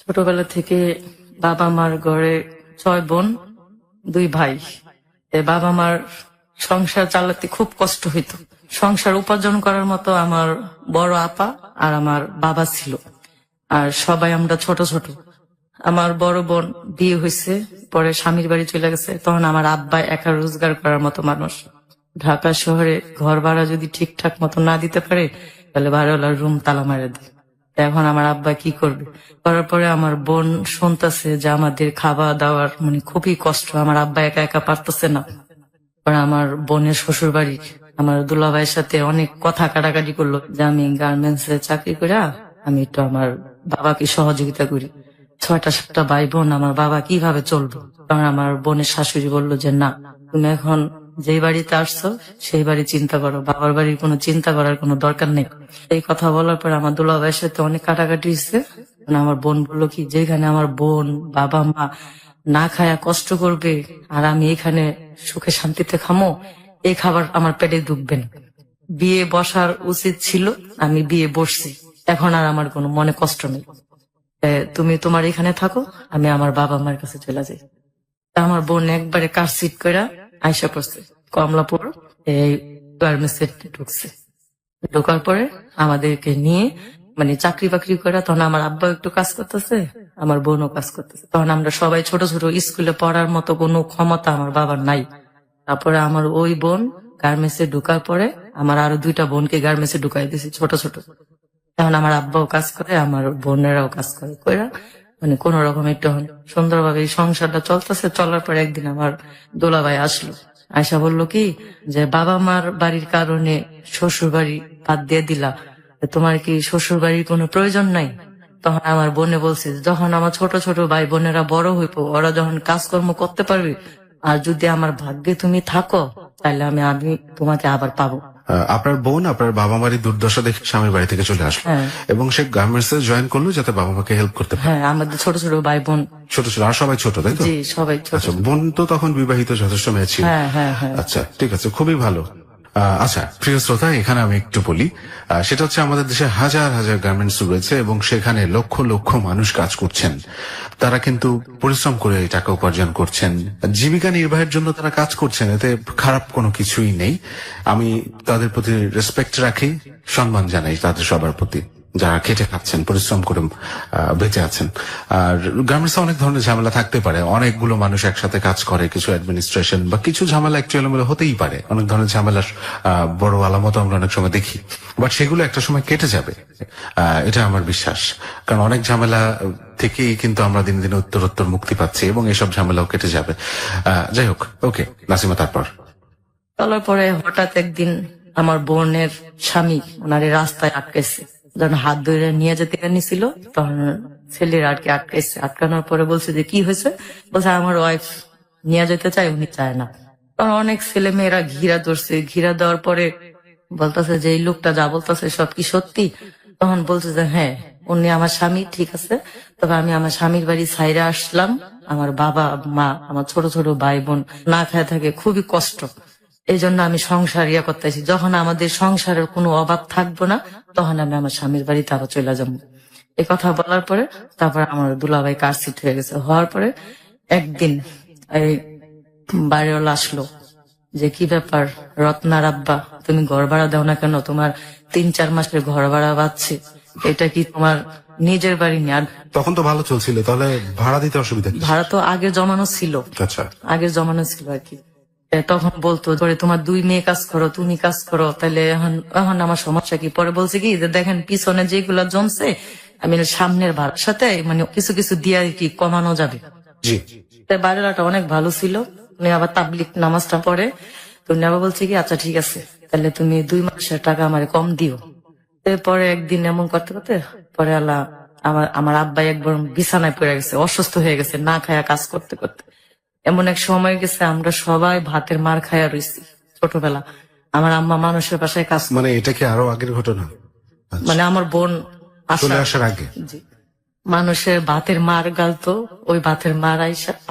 ছোটবেলা থেকে বাবা মার ঘরে 6 বোন 2 ভাই। বাবা মার সংসার চালাতে খুব কষ্ট হইতো। সংসার উপার্জন করার মতো আমার বড় আপা আর আমার বাবা ছিল, আর সবাই আমরা ছোট ছোট। আমার বড় বোন বিয়ে হয়েছে, পরে স্বামীর বাড়ি চলে গেছে। তখন আমার আব্বা একা রোজগার করার মতো মানুষ। ঢাকা শহরে ঘর ভাড়া যদি ঠিকঠাক মতো না দিতে পারে, তাহলে ভাড়াওয়ালার রুম তালা মারা দেয়। এখন আমার আব্বা কি করবে? করার পরে আমার বোন শুনতেছে যে আমাদের খাওয়া দাওয়ার খুবই কষ্ট, আমার আব্বা একা একা পারতেছে না। পরে আমার বোনের শ্বশুর বাড়ি আমার দুলাভাইয়ের সাথে অনেক কথা কাটাকাটি করলো যে আমি গার্মেন্টস এ চাকরি করে আমি একটু আমার বাবাকে সহযোগিতা করি। 6টা 7টা ভাই বোন, আমার বাবা কিভাবে চলবো? তখন আমার বোনের শাশুড়ি বললো যে না, তুমি এখন যেই বাড়িতে আসছো সেই বাড়ি চিন্তা করো, বাবার বাড়ির কোনো চিন্তা করার কোনো দরকার নেই। এই কথা বলার পর আমার দুলাভাইয়ের সাথে অনেক কাটাকাটি হয়েছে। আমার বোন বললো কি, যেখানে আমার বোন বাবা মা না খায়া কষ্ট করবে আর আমি এখানে সুখে শান্তিতে খামো, এই খাবার আমার পেটে ঢুকবে না। বিয়ে বসার উচিত ছিল, আমি বিয়ে বসছি, এখন আর আমার কোনো মনে কষ্ট নেই। তুমি তোমার এখানে থাকো, আমি আমার বাবা মার কাছে চলে যাই। তা আমার বোন একবারে কার সিট করে আয়সা পড়ছে কমলাপুর, এই গার্মেন্টস ঢুকছে। ঢোকার পরে আমাদেরকে নিয়ে চাকরি বাকরি করে, তখন আমার আব্বা একটু কাজ করতেছে, আমার বোনও কাজ করতেছে। তখন আমরা সবাই ছোট ছোট, স্কুলে পড়ার মতো কোনো ক্ষমতা আমার বাবার নাই। তারপরে আমার ওই বোন গার্মেন্টসে ঢুকার পরে আমার আরো 2টা বোনকে গার্মেন্টসে ঢুকাই দিয়েছি ছোট ছোট। এখন আমার আব্বাও কাজ করে, আমার বোনেরাও কাজ করে, কইরা কোন রকম একটু সুন্দরভাবে এই সংসারটা চলতেছে। চলার পর একদিন আমার দোলাভাই আসলো, আয়সা বললো কি যে বাবা মার বাড়ির কারণে শ্বশুর বাড়ি বাদ দিয়ে দিলা, তোমার কি শ্বশুর বাড়ির কোনো প্রয়োজন নাই? তখন আমার বোনে বলছে, যখন আমার ছোট ছোট ভাই বোনেরা বড় হইব, ওরা যখন কাজকর্ম করতে পারবে, আর যদি আমার ভাগ্যে তুমি থাকো, তাহলে আমি তোমাকে আবার পাবো। আপনার বোন আপনার বাবা মারি দুর্দশা দেখে স্বামীর বাড়ি থেকে চলে আসলো এবং সে গার্মেন্টস এ জয়েন করলো যাতে বাবা মাকে হেল্প করতে পারে। হ্যাঁ, আমাদের ছোট ছোট ভাই বোন ছোট ছোট আর সবাই ছোট, তাই তো? জি, সবাই ছোট। আচ্ছা, বোন তো তখন বিবাহিত যথেষ্ট মেয়ে ছিল। হ্যাঁ। আচ্ছা, ঠিক আছে, খুবই ভালো। আচ্ছা প্রিয় শ্রোতা, এখানে আমি একটু বলি, সেটা হচ্ছে আমাদের দেশে হাজার হাজার গার্মেন্টস রয়েছে এবং সেখানে লক্ষ লক্ষ মানুষ কাজ করছেন। তারা কিন্তু পরিশ্রম করে এই টাকা উপার্জন করছেন, জীবিকা নির্বাহের জন্য তারা কাজ করছেন, এতে খারাপ কোনো কিছুই নেই। আমি তাদের প্রতি রেসপেক্ট রাখি, সম্মান জানাই তাদের সবার প্রতি, যারা খেটে খাচ্ছেন, পরিশ্রম করে বেঁচে আছেন। আর গার্মেন্টসে অনেক ধরনের ঝামেলা থাকতে পারে, অনেকগুলো মানুষ একসাথে কাজ করে, কিছু অ্যাডমিনিস্ট্রেশন বা কিছু ঝামেলা একটু এলোমেলো হতেই পারে, অনেক ধরনের ঝামেলার বড় আলামত আমরা অনেক সময় দেখি, বাট সেগুলো একটা সময় কেটে যাবে, এটা আমার বিশ্বাস। কারণ অনেক ঝামেলা থেকেই কিন্তু আমরা দিন দিন উত্তরোত্তর মুক্তি পাচ্ছি এবং এসব ঝামেলাও কেটে যাবে। যাই হোক, ওকে নাসিমা, তারপর? চলার পরে হঠাৎ একদিন আমার বোনের স্বামী ওনারে রাস্তায় আটকেছে, যখন হাত ধরে নিয়ে যেতে নিছিল, তখন ছেলের আটকেছে। আটকানোর পরে বলছে যে কি হয়েছে? বলছে আমার ওয়াইফ নিয়ে যেতে চায়, উনি চায় না। তখন অনেক ছেলে মেয়েরা ঘিরা ধরছে। ঘিরা দেওয়ার পরে বলতেছে যে এই লোকটা যা বলতেছে সব কি সত্যি? তখন বলছে যে হ্যাঁ, উনি আমার স্বামী, ঠিক আছে, তবে আমি আমার স্বামীর বাড়ি ছাইরে আসলাম, আমার বাবা মা আমার ছোট ছোট ভাই বোন না খায় থাকে, খুবই কষ্ট, এই জন্য আমি সংসার করতেছি। যখন আমাদের সংসারের কোনো অভাব থাকবো না, তখন আমি আমার স্বামীর বাড়িতে আবার চলে যাবো। এই কথা বলার পরে তারপর আমার দুলাভাই কার সিট হয়ে গেছে। হওয়ার পরে একদিন এই বাড়িওয়ালা আসলো যে কি ব্যাপার রত্নার আব্বা, তুমি ঘর ভাড়া দাও না কেন? তোমার 3-4 মাসের ঘর ভাড়া পাচ্ছে, এটা কি তোমার নিজের বাড়ি নেই? আর তখন তো ভালো চলছিল, তাহলে ভাড়া দিতে অসুবিধা কি? ভাড়া তো আগের জমানো ছিল। আচ্ছা, আগের জমানো ছিল আর কি। তখন বলতো ধরে তোমার 2 মেয়ে কাজ করো, তুমি কাজ করো, তাহলে এখন আমার সমস্যা কি? পরে বলছে কি যে দেখেন পিছনে যেগুলা জমছে, আমি সামনের ভাড়ার সাথে কিছু কিছু দিয়ে আর কি কমানো যাবে। জি। বাড়িওয়ালাটা অনেক ভালো ছিল, উনি আবার তাবলিগ নামাজটা পড়ে। তো উনি আবার বলছে কি আচ্ছা ঠিক আছে, তাহলে তুমি 2 মাসের টাকা আমার কম দিও। এরপরে একদিন এমন করতে করতে পরে আমার আব্বাই একবার বিছানায় পড়ে গেছে, অসুস্থ হয়ে গেছে, না খায়া কাজ করতে করতে। এমন এক সময় গেছে আমরা সবাই ভাতের মার খায়া রয়েছি ছোটবেলা। আমার আম্মা মানুষের বাসায় কাজ মানে এটা কি আরো আগের ঘটনা? আমার বোন চলে আসার আগে? জি, মানুষের ভাতের মার গালতো, ওই ভাতের মার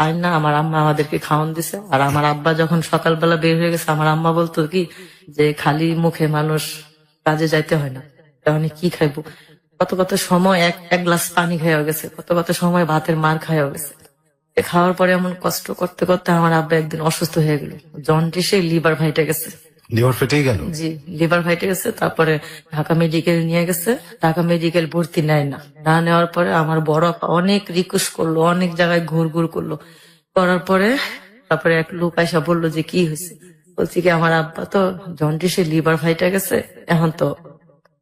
আইনা আমার আম্মা আমাদেরকে খাওয়ান দিছে। আর আমার আব্বা যখন সকালবেলা বের হয়ে গেছে, আমার আম্মা বলতো কি যে খালি মুখে মানুষ কাজে যাইতে হয় না, তাহলে কি খাইবো? কত কত সময় এক গ্লাস পানি খাওয়া গেছে, কত কত সময় ভাতের মার খাওয়া গেছে। খাওয়ার পরে এমন কষ্ট করতে করতে আমার আব্বা একদিন অসুস্থ হয়ে গেল, জন্ডিসে লিভার ফাইটে গেছে। লিভার ফেটেই গেল? জি, লিভার ফাইটে গেছে। তারপরে ঢাকা মেডিকেল নিয়ে গেছে, ঢাকা মেডিকেল ভর্তি নেয় না, না নেওয়ার পরে আমার বড় আপা অনেক রিকোয়েস্ট করলো, অনেক জায়গায় ঘুর করলো, করার পরে তারপরে এক লোক আইসা বললো যে কি হয়েছে, বলছি কি আমার আব্বা তো জন্ডিসে লিভার ফাইটে গেছে, এখন তো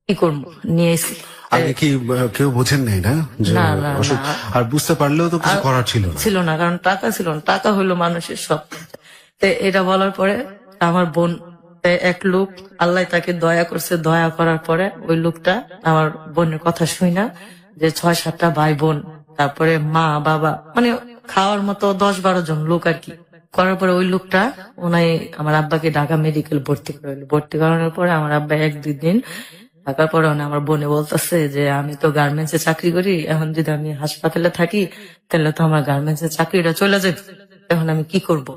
কি করবো, নিয়ে এসি। আগে কি কেউ বোঝেন নাই না যে না, না, অসুখ? না। আর বুঝতে পারলেও তো কিছু করার ছিল না। ছিল না, কারণ টাকা ছিল না, টাকা হইলো মানুষের সব। তো এটা বলার পরে আমার বোন, এক লোক আল্লাহ তাকে দয়া করছে, দয়া করার পরে ওই লোকটা আমার বোনের কথা শুই না, যে 6-7টা ভাই বোন, তারপরে মা বাবা, মানে খাওয়ার মতো 10-12 জন লোক আর কি, করার পরে ওই লোকটা ওনাই আমার আব্বাকে ঢাকা মেডিকেল ভর্তি করাইলো। ভর্তি করানোর পরে আমার আব্বা 1-2 দিন থাকার পরে আমার বোনে বলতেছে যে আমি তো গার্মেন্টসে চাকরি করি, এখন যদি আমি হাসপাতালে থাকি তাহলে তো আমার গার্মেন্টসের চাকরিটা চলে যাবে, এখন আমি কি করব।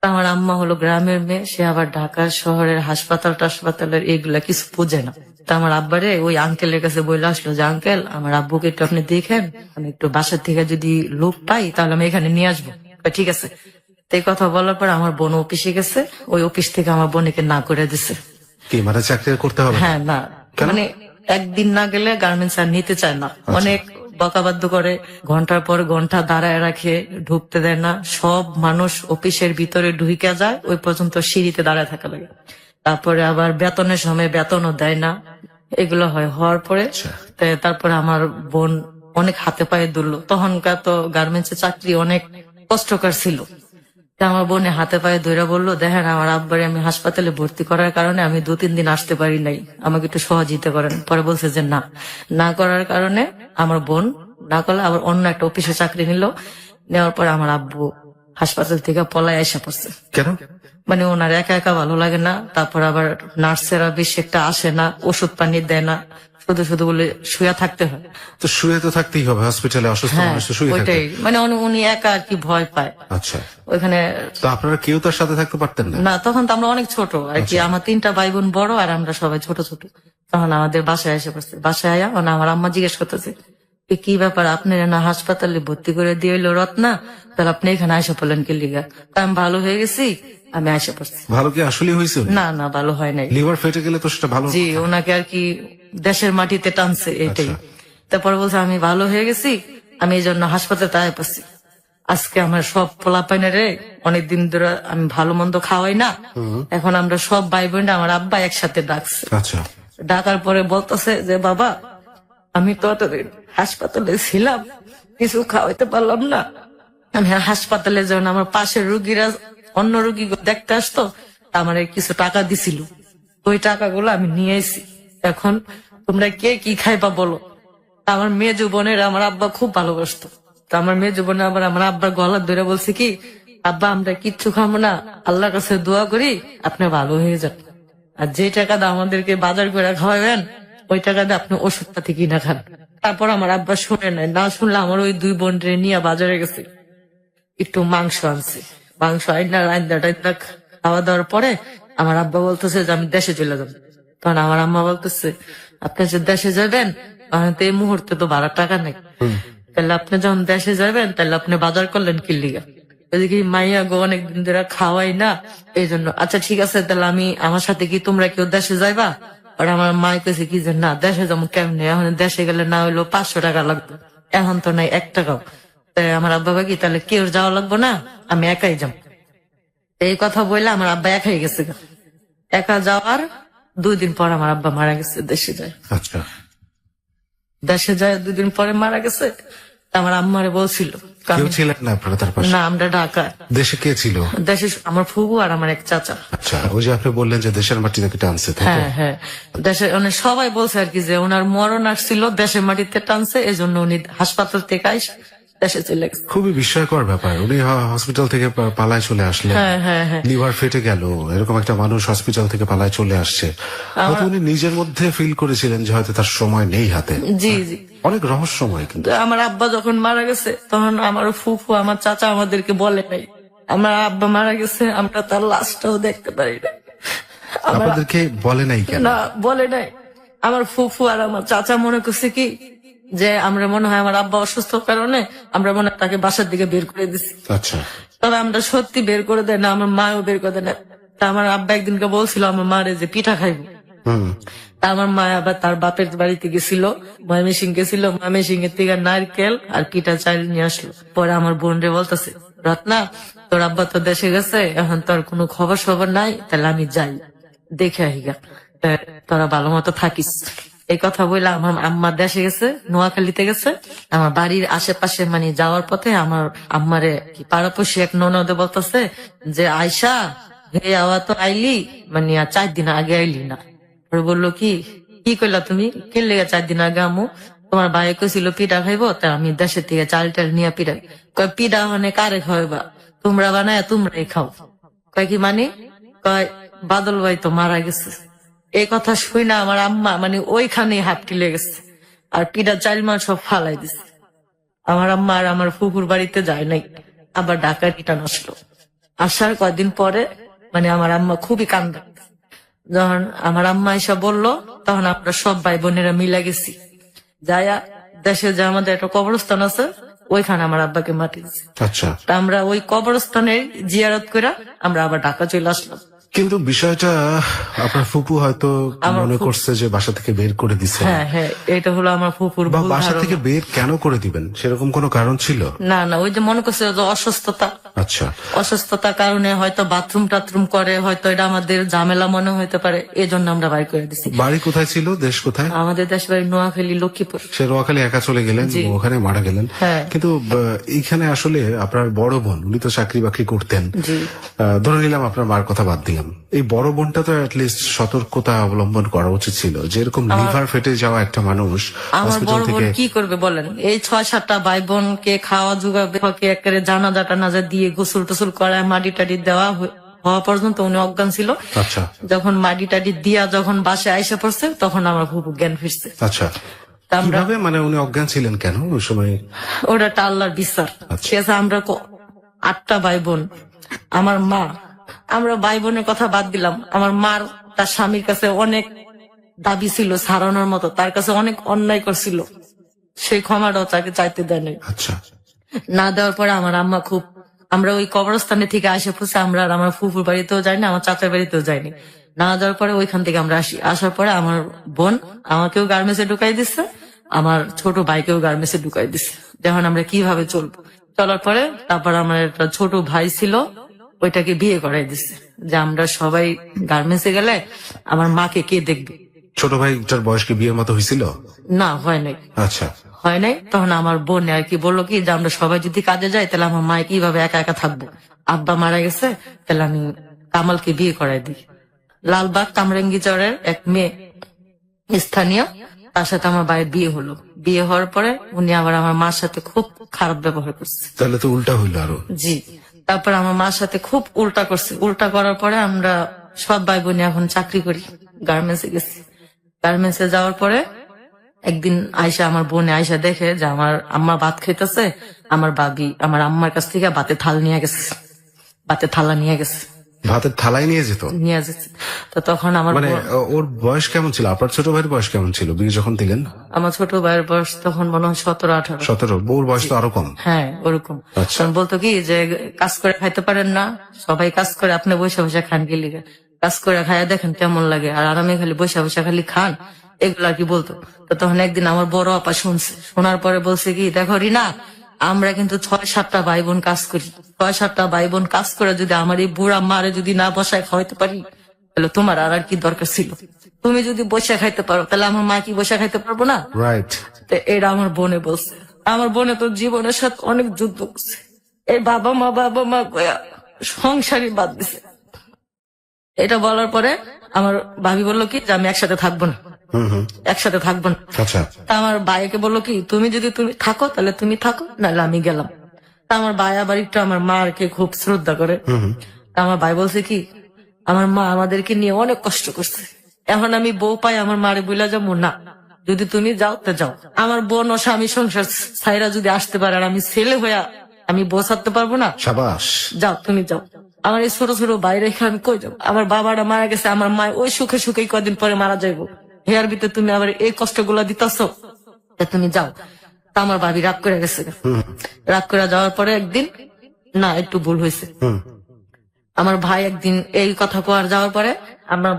আমার আম্মা হলো গ্রামের মেয়ে, সে আবার ঢাকার শহরের হাসপাতালের এগুলা কিছু বোঝে না। তা আমার আব্বারে ওই আঙ্কেলের কাছে বলে আসলো যে আঙ্কেল আমার আব্বুকে একটু আপনি দেখেন, আমি একটু বাসার থেকে যদি লোক পাই তাহলে আমি এখানে নিয়ে আসবো। ঠিক আছে। তো এই কথা বলার পর আমার বোন অফিসে গেছে, ওই অফিস থেকে আমার বোনকে না করে দিছে। কি মানে চাকরি করতে হবে? হ্যাঁ, না, মানে একদিন না গেলে গার্মেন্টস আর নিতে চায় না, অনেক বকাবাধ্য করে, ঘন্টার পর ঘন্টা দাঁড়ায় রাখে, ঢুকতে দেয় না। সব মানুষ অফিসের ভিতরে ঢুকে যায়, ওই পর্যন্ত সিঁড়িতে দাঁড়ায় থাকা লাগে। তারপরে আবার বেতনের সময় বেতনও দেয় না, এগুলো হওয়ার পরে তারপরে আমার বোন অনেক হাতে পায়ে দুললো। তখনকার তো গার্মেন্টস এর চাকরি অনেক কষ্টকর ছিল। তা আমার বোনে হাতে পায়ে ধরে বললো, দেখেন আমার আব্বারে আমি হাসপাতালে ভর্তি করার কারণে আমি 2-3 দিন আসতে পারি নাই, আমাকে একটু সহযোগিতা করেন। পরে বলছে যে না, না করার কারণে আমার বোন না করলে আবার অন্য একটা অফিসে চাকরি নিল। নেওয়ার পরে আমার আব্বু হাসপাতাল থেকে পলায় এসে পড়ছে। কেন? মানে ওনার একা একা ভালো লাগে না, তারপর আবার নার্সেরা বেশি একটা আসে না, ওষুধ পানি দেয় না, শুধু শুধু বলে শুয়ে থাকতে হয়। তো শুয়ে তো থাকতেই হবে, হসপিটালে অসুস্থ হ্যাঁ, মানুষ তো শুয়ে থাকে। ওইটাই, মানে উনি একা আর কি ভয় পায়। আচ্ছা, ওইখানে তো আপনারা কেউ তার সাথে থাকতে পারতেন না? না, তখন তো আমরা অনেক ছোট আর কি, আমার 3টা ভাই বোন বড় আর আমরা সবাই ছোট ছোট। তখন আমাদের বাসায় এসে পড়ছে, বাসায় আয়া আমার আম্মা জিজ্ঞেস করতেছে কি ব্যাপার, আপনার না হাসপাতালে ভর্তি করে দিয়ে এলো রত্না, তাহলে আপনি এখানে আইসা পড়লেন কি লিগা? আমি ভালো হয়ে গেছি, আমি আইসা পড়ছি। ভালো কি আসলে হয়েছে? না, না, ভালো হয় নাই। লিভার ফেটে গেলে তো সেটা ভালো। জি, ওনাকে আর কি দেশের মাটিতে টানছে, এটাই। তারপরে বলছে আমি ভালো হয়ে গেছি, আমি এই জন্য হাসপাতালে আয় পড়ছি। আজকে আমার সব পোলাপাইনারে অনেকদিন ধরে আমি ভালো মন্দ খাওয়াই না, এখন আমরা সব ভাই বোন আমার আব্বা একসাথে ডাকছে। আচ্ছা, ডাকার পরে বলতেছে যে বাবা আমি তো এতদিন হাসপাতালে ছিলাম, কিছু খাওয়াইতে পারলাম না, আমি হাসপাতালে যখন আমার পাশের রুগীরা অন্য রুগী দেখতে আসতো আমার কিছু টাকা দিছিল, ওই টাকাগুলো আমি নিয়ে এসি, এখন তোমরা কে কি খাইবা বলো। আমার মেয়ে জীবনের আমার আব্বা খুব ভালোবাসতো, তো আমার মেয়ে জীবনে আবার আমার আব্বার গলা ধরে বলছে কি আব্বা আমরা কিচ্ছু খাবো না, আল্লাহর কাছে দোয়া করি আপনি ভালো হয়ে যান, আর যে টাকা দিয়ে আমাদেরকে বাজার করে খাওয়াবেন ওই টাকা দিয়ে আপনি ওষুধ পাতি কিনা খান। তারপর আমার আব্বা শুনে নাই, না শুনলে আমার ওই 2 বোনরে নিয়ে বাজারে গেছে, একটু মাংস আনছে, মাংস আইনা টাইনা খাওয়া দাওয়ার পরে আমার আব্বা বলতেছে যে আমি দেশে চলে যাবো। তখন আমার আম্মা বলতেছে আপনি যে দেশে যাবেন তখন তো এই মুহূর্তে তো ভাড়ার টাকা নেই, তাহলে আপনি যখন দেশে যাবেন তাহলে আপনি বাজার করলেন কি লিগা? এদিকে মাইয়া গো অনেকদিন ধরে খাওয়াই না, এই জন্য। আচ্ছা ঠিক আছে, তাহলে আমি আমার সাথে কি তোমরা কেউ দেশে যাইবা? আর আমার মাই কেছে কি যে না দেশে যাবো কেমনে, এখন দেশে গেলে না হইলো 500 টাকা লাগবে, এখন তো নাই 1 টাকাও। তাই আমার আব্বা কি তাহলে কেউ যাওয়া লাগবো না, আমি একাই যাবো। এই কথা বললে আমার আব্বা একাই গেছে, একা যাওয়ার 2 দিন পর আমার আব্বা মারা গেছে, দেশে যায়। আচ্ছা, দেশে যায় 2 দিন পরে মারা গেছে। আমার আম্মারে বলছিল কেউ ছিলেন না আপনারা তার পাশে? না, আমরা ঢাকা। দেশে কে ছিল? দেশে আমার ফুবু আর আমার এক চাচা। আচ্ছা, ওই যে আপনি বললেন যে দেশের মাটি থেকে টানছে, তাই তো? হ্যাঁ, হ্যাঁ, দেশে মানে সবাই বলছে আর কি যে ওনার মরণ আসছিল দেশের মাটিতে টানছে, এই জন্য উনি হাসপাতাল থেকে আইসা দেশে চলে গেছে। খুবই বিস্ময়কর ব্যাপার, উনি হসপিটাল থেকে পালায় চলে আসলেন, হ্যাঁ, হ্যাঁ, হ্যাঁ। লিভার ফেটে গেল, এরকম একটা মানুষ হসপিটাল থেকে পালায় চলে আসছে, হয়তো উনি নিজের মধ্যে ফিল করেছিলেন যে হয়তো তার সময় নেই হাতে। জি, জি। অনেক রহস্যময়। কিন্তু আমার আব্বা যখন মারা গেছে তখন আমার ফুফু আমার চাচা আমাদেরকে বলে নাই আমার আব্বা মারা গেছে, আমরা তার লাশটাও দেখতে পারি না। আপনাদেরকে বলে নাই কেন? না, বলে নাই, আমার ফুফু আর আমার চাচা মনে করছে কি যে আমরা মনে হয় আমার আব্বা অসুস্থ কারণে আমরা মনে হয় তাকে বাসার দিকে বের করে দিছি। আচ্ছা, তবে আমরা সত্যি বের করে দেয় না, আমার মাও বের করে দেয় না। তা আমার আব্বা একদিনকে বলছিল আমার মারে যে পিঠা খাইবো। হুম, তা আমার মা আবার তার বাপের বাড়িতে গেছিল, ময়মনসিং গেছিল, ময়মনসিং এর থেকে নারকেল আর পিঠা চাল নিয়ে আসলো। পরে আমার বোন রে বলতেছে, রত্না তোর আব্বা তো দেশে গেছে, এখন তোর কোনো খবর সবর নাই, তাহলে আমি যাই দেখে আহিগা, তোরা ভালো মতো থাকিস। এই কথা বলে আমার আম্মা দেশে গেছে, নোয়াখালীতে গেছে। আমার বাড়ির আশেপাশে মানে যাওয়ার পথে আমার আম্মারে কি পাড়াপড়শি এক ননদে বলতেছে যে আয়সা হে আওয়া তো আইলি, মানে আর 4 দিন আগে আইলি না। পরে বললো কি কি কইলা তুমি, কে লেগে 4 দিন আগে আমু? তোমার ভাই কইছিল পিঠা খাইবো, তা আমি দেশের থেকে চাল টাল নিয়ে পিঠা। কয় পিঠা মানে কারে খাওয়াইবা, তোমরা বানায় তোমরাই খাও। কয় কি মানে? কয় বাদল ভাই তো মারা গেছে। এই কথা শুই না আমার আম্মা মানে ওইখানে হাত টিলে গেছে, আর পিঠা চাল মাল সব ফালাই দিছে। আমার আম্মা আর আমার ফুফুর বাড়িতে যায় নাই, আবার ঢাকা রিটার্ন আসলো। আসার কয়দিন পরে মানে আমার আম্মা খুবই কান্দা। যখন আমার আম্মা এসে বললো, তখন আমরা সব ভাই বোনেরা মিলে গেছি, যায়া দেশে যে আমাদের একটা কবরস্থান আছে ওইখানে আমার আব্বাকে মাটি দিছি। আচ্ছা। তা আমরা ওই কবরস্থানের জিয়ারত করে আমরা আবার ঢাকা চলে আসলাম। কিন্তু বিষয়টা আপনার ফুপু হয়তো মনে করছে যে বাসা থেকে বের করে দিছে। হ্যাঁ হ্যাঁ, এটা হলো আমার ফুফুর বা ভুল বাসা ধারণা। থেকে বের কেন করে দিবেন, সেরকম কোনো কারণ ছিল? না না, ওই যে মনে করছে যে অসুস্থতা, আচ্ছা, অসুস্থতার কারণে হয়তো বাথরুম টাথরুম করে, হয়তো এটা আমাদের ঝামেলা মনে হইতে পারে, এই জন্য আমরা বাইর করে দিছি। বাড়ি কোথায় ছিল, দেশ কোথায়? আমাদের দেশ বাড়ি নোয়াখালী, লক্ষ্মীপুর। সে নোয়াখালী একা চলে গেলেন, ওখানে মারা গেলেন। হ্যাঁ। কিন্তু এইখানে আসলে আপনার বড় বোন, উনি তো চাকরি বাকরি করতেন। জি। ধরে নিলাম আপনার মার কথা বাদ দিলাম, এই বড় বোনটা তো অ্যাটলিস্ট সতর্কতা অবলম্বন করা উচিত ছিল। যেরকম লিভার ফেটে যাওয়া একটা মানুষ আমার হসপিটাল বড় বোন থেকে, কি করবে বলেন? এই 6-7টা ভাই বোনকে খাওয়া জোগাবে, একেবারে জানাজা টানাজা দিয়ে গোসল টোসল করায় মাটি টাটি দেওয়া হওয়া পর্যন্ত উনি অজ্ঞান ছিল। আচ্ছা যখন মাটি টাটি দিয়া যখন বাসায় আইসা পড়ছে, তখন আমার ফুপু জ্ঞান ফিরছে। আচ্ছা। তা আমরা কিভাবে, মানে উনি অজ্ঞান ছিলেন কেন ওই সময়? ওটা একটা আল্লাহর বিচার। আচ্ছা। ঠিক আছে, আমরা 8টা ভাই বোন, আমার মা, আমরা ভাই বোনের কথা বাদ দিলাম, আমার মার তার স্বামীর কাছে অনেক দাবি ছিল ছাড়ানোর মতো, তার কাছে অনেক অন্যায় করছিল, সেই ক্ষমাটাও তাকে চাইতে দেয় নাই। আচ্ছা, না দেওয়ার পরে আমার আম্মা খুব, আমরা ওই কবরস্থানে থেকে আসে পড়ছে, আমরা আর আমার ফুফুর বাড়িতেও যাইনি, আমার চাচার বাড়িতেও যাইনি। না দেওয়ার পরে ওইখান থেকে আমরা আসি। আসার পরে আমার বোন আমাকেও গার্মেন্টসে ঢুকাই দিচ্ছে, আমার ছোট ভাইকেও গার্মেন্টসে ঢুকাই দিচ্ছে। যখন আমরা কিভাবে চলবো, চলার পরে তারপর আমার একটা ছোট ভাই ছিল, ওইটাকে বিয়ে করাই দিচ্ছে যে আমরা সবাই গার্মেন্টসে গেলে আমার মাকে কে দেখবে। ছোট ভাইটার বয়স কি বিয়ের মতো হয়েছিল? না, হয় নাই, আচ্ছা, হয় নাই। তখন আমার বোন আর কি বললো কি যে আমরা সবাই যদি কাজে যাই তাহলে আমার মায় কিভাবে একা একা থাকবো, আব্বা মারা গেছে, তাহলে আমি কামালকে বিয়ে করাই দিই। লালবাগ কামরাঙ্গি চরের এক মেয়ে স্থানীয়, তার সাথে আমার ভাইয়ের বিয়ে হলো। বিয়ে হওয়ার পরে উনি আবার আমার মার সাথে খুব খারাপ ব্যবহার করছে। তাহলে তো উল্টা হইলো আরো। জি। তারপর আমার মার সাথে খুব উল্টা করছে। উল্টা করার পরে আমরা সব ভাই বোন এখন চাকরি করি, গার্মেন্টসে গেছি। গার্মেন্টসে যাওয়ার পরে একদিন আয়সা, আমার বোনে আয়সা দেখে যে আমার আম্মা ভাত খাইতেছে, আমার ভাবি আমার আম্মার কাছ থেকে ভাতে থাল নিয়ে গেছে, ভাতে থালা নিয়ে গেছে, ভাতের থালাই নিয়ে যেত? নিয়ে যেছে। তো তখন আমার মানে ওর বয়স কেমন ছিল? আপনার ছোট ভাইয়ের বয়স কেমন ছিল বিয়ে যখন দিলেন? আমার ছোট ভাইয়ের বয়স তখন মনে হয় 17-18। 17? বউর বয়স তো আরো কম। হ্যাঁ, ওরকম। আচ্ছা। তখন বলতো কি যে কাজ করে খাইতে পারেন না, সবাই কাজ করে, আপনি বসে বসে খান কি লিগে, কাজ করে খাইয়া দেখেন কেমন লাগে, আর আরামে খালি বসে বসে খালি খান, এগুলো আর কি বলতো। তো তখন একদিন আমার বড় আপা শুনছে, শোনার পরে বলছে কি, দেখো রিনা, আমরা কিন্তু 6-7টা ভাই বোন কাজ করি, 6-7টা ভাই বোন কাজ করে যদি আমার এই বুড়া মারে যদি না বসায় খাওয়াইতে পারি, তাহলে তোমার আর কি দরকার ছিল? তুমি যদি বসে খাইতে পারো তাহলে আমার মা কি বসে খাইতে পারবো না? রাইট। তো এটা আমার বোনে বলছে। আমার বোনে তো জীবনের সাথে অনেক যুদ্ধ করছে, এই বাবা মা কয়া সংসারই বাদ দিছে। এটা বলার পরে আমার ভাবি বললো কি যে আমি একসাথে থাকবো না, একসাথে থাকবো না। আচ্ছা, তা আমার ভাইকে বললো কি তুমি যদি তুমি থাকো তাহলে তুমি থাকো, নাহলে আমি গেলাম। তা আমার ভাই আবার একটু আমার মাকে খুব শ্রদ্ধা করে। তা আমার ভাই বলছে কি, আমার মা আমাদেরকে নিয়ে অনেক কষ্ট করছে, এখন আমি বউ পাই আমার মারে বইলা যাবো না, যদি তুমি যাও তা যাও। আমার বোন ও স্বামী সংসার ছাইরা যদি আসতে পারে, আর আমি ছেলে হইয়া আমি বউ ছাড়তে পারবো না? সাবাস। যাও, তুমি যাও। আমার এই ছোট ছোট বাইরে আমি কই যাবো? আমার বাবাটা মারা গেছে, আমার মা ওই সুখে সুখে কদিন পরে মারা যাইবো, হেয়ার ভিতরে তুমি আবার এই কষ্টগুলা দিতেছ, তুমি যাও। তা আমার ভাবি রাগ করে গেছে। রাগ করে যাওয়ার পরে একদিন না একটু ভুল হয়েছে। আমার ভাই একদিন এই কথা কোয়ার যাওয়ার পরে আমার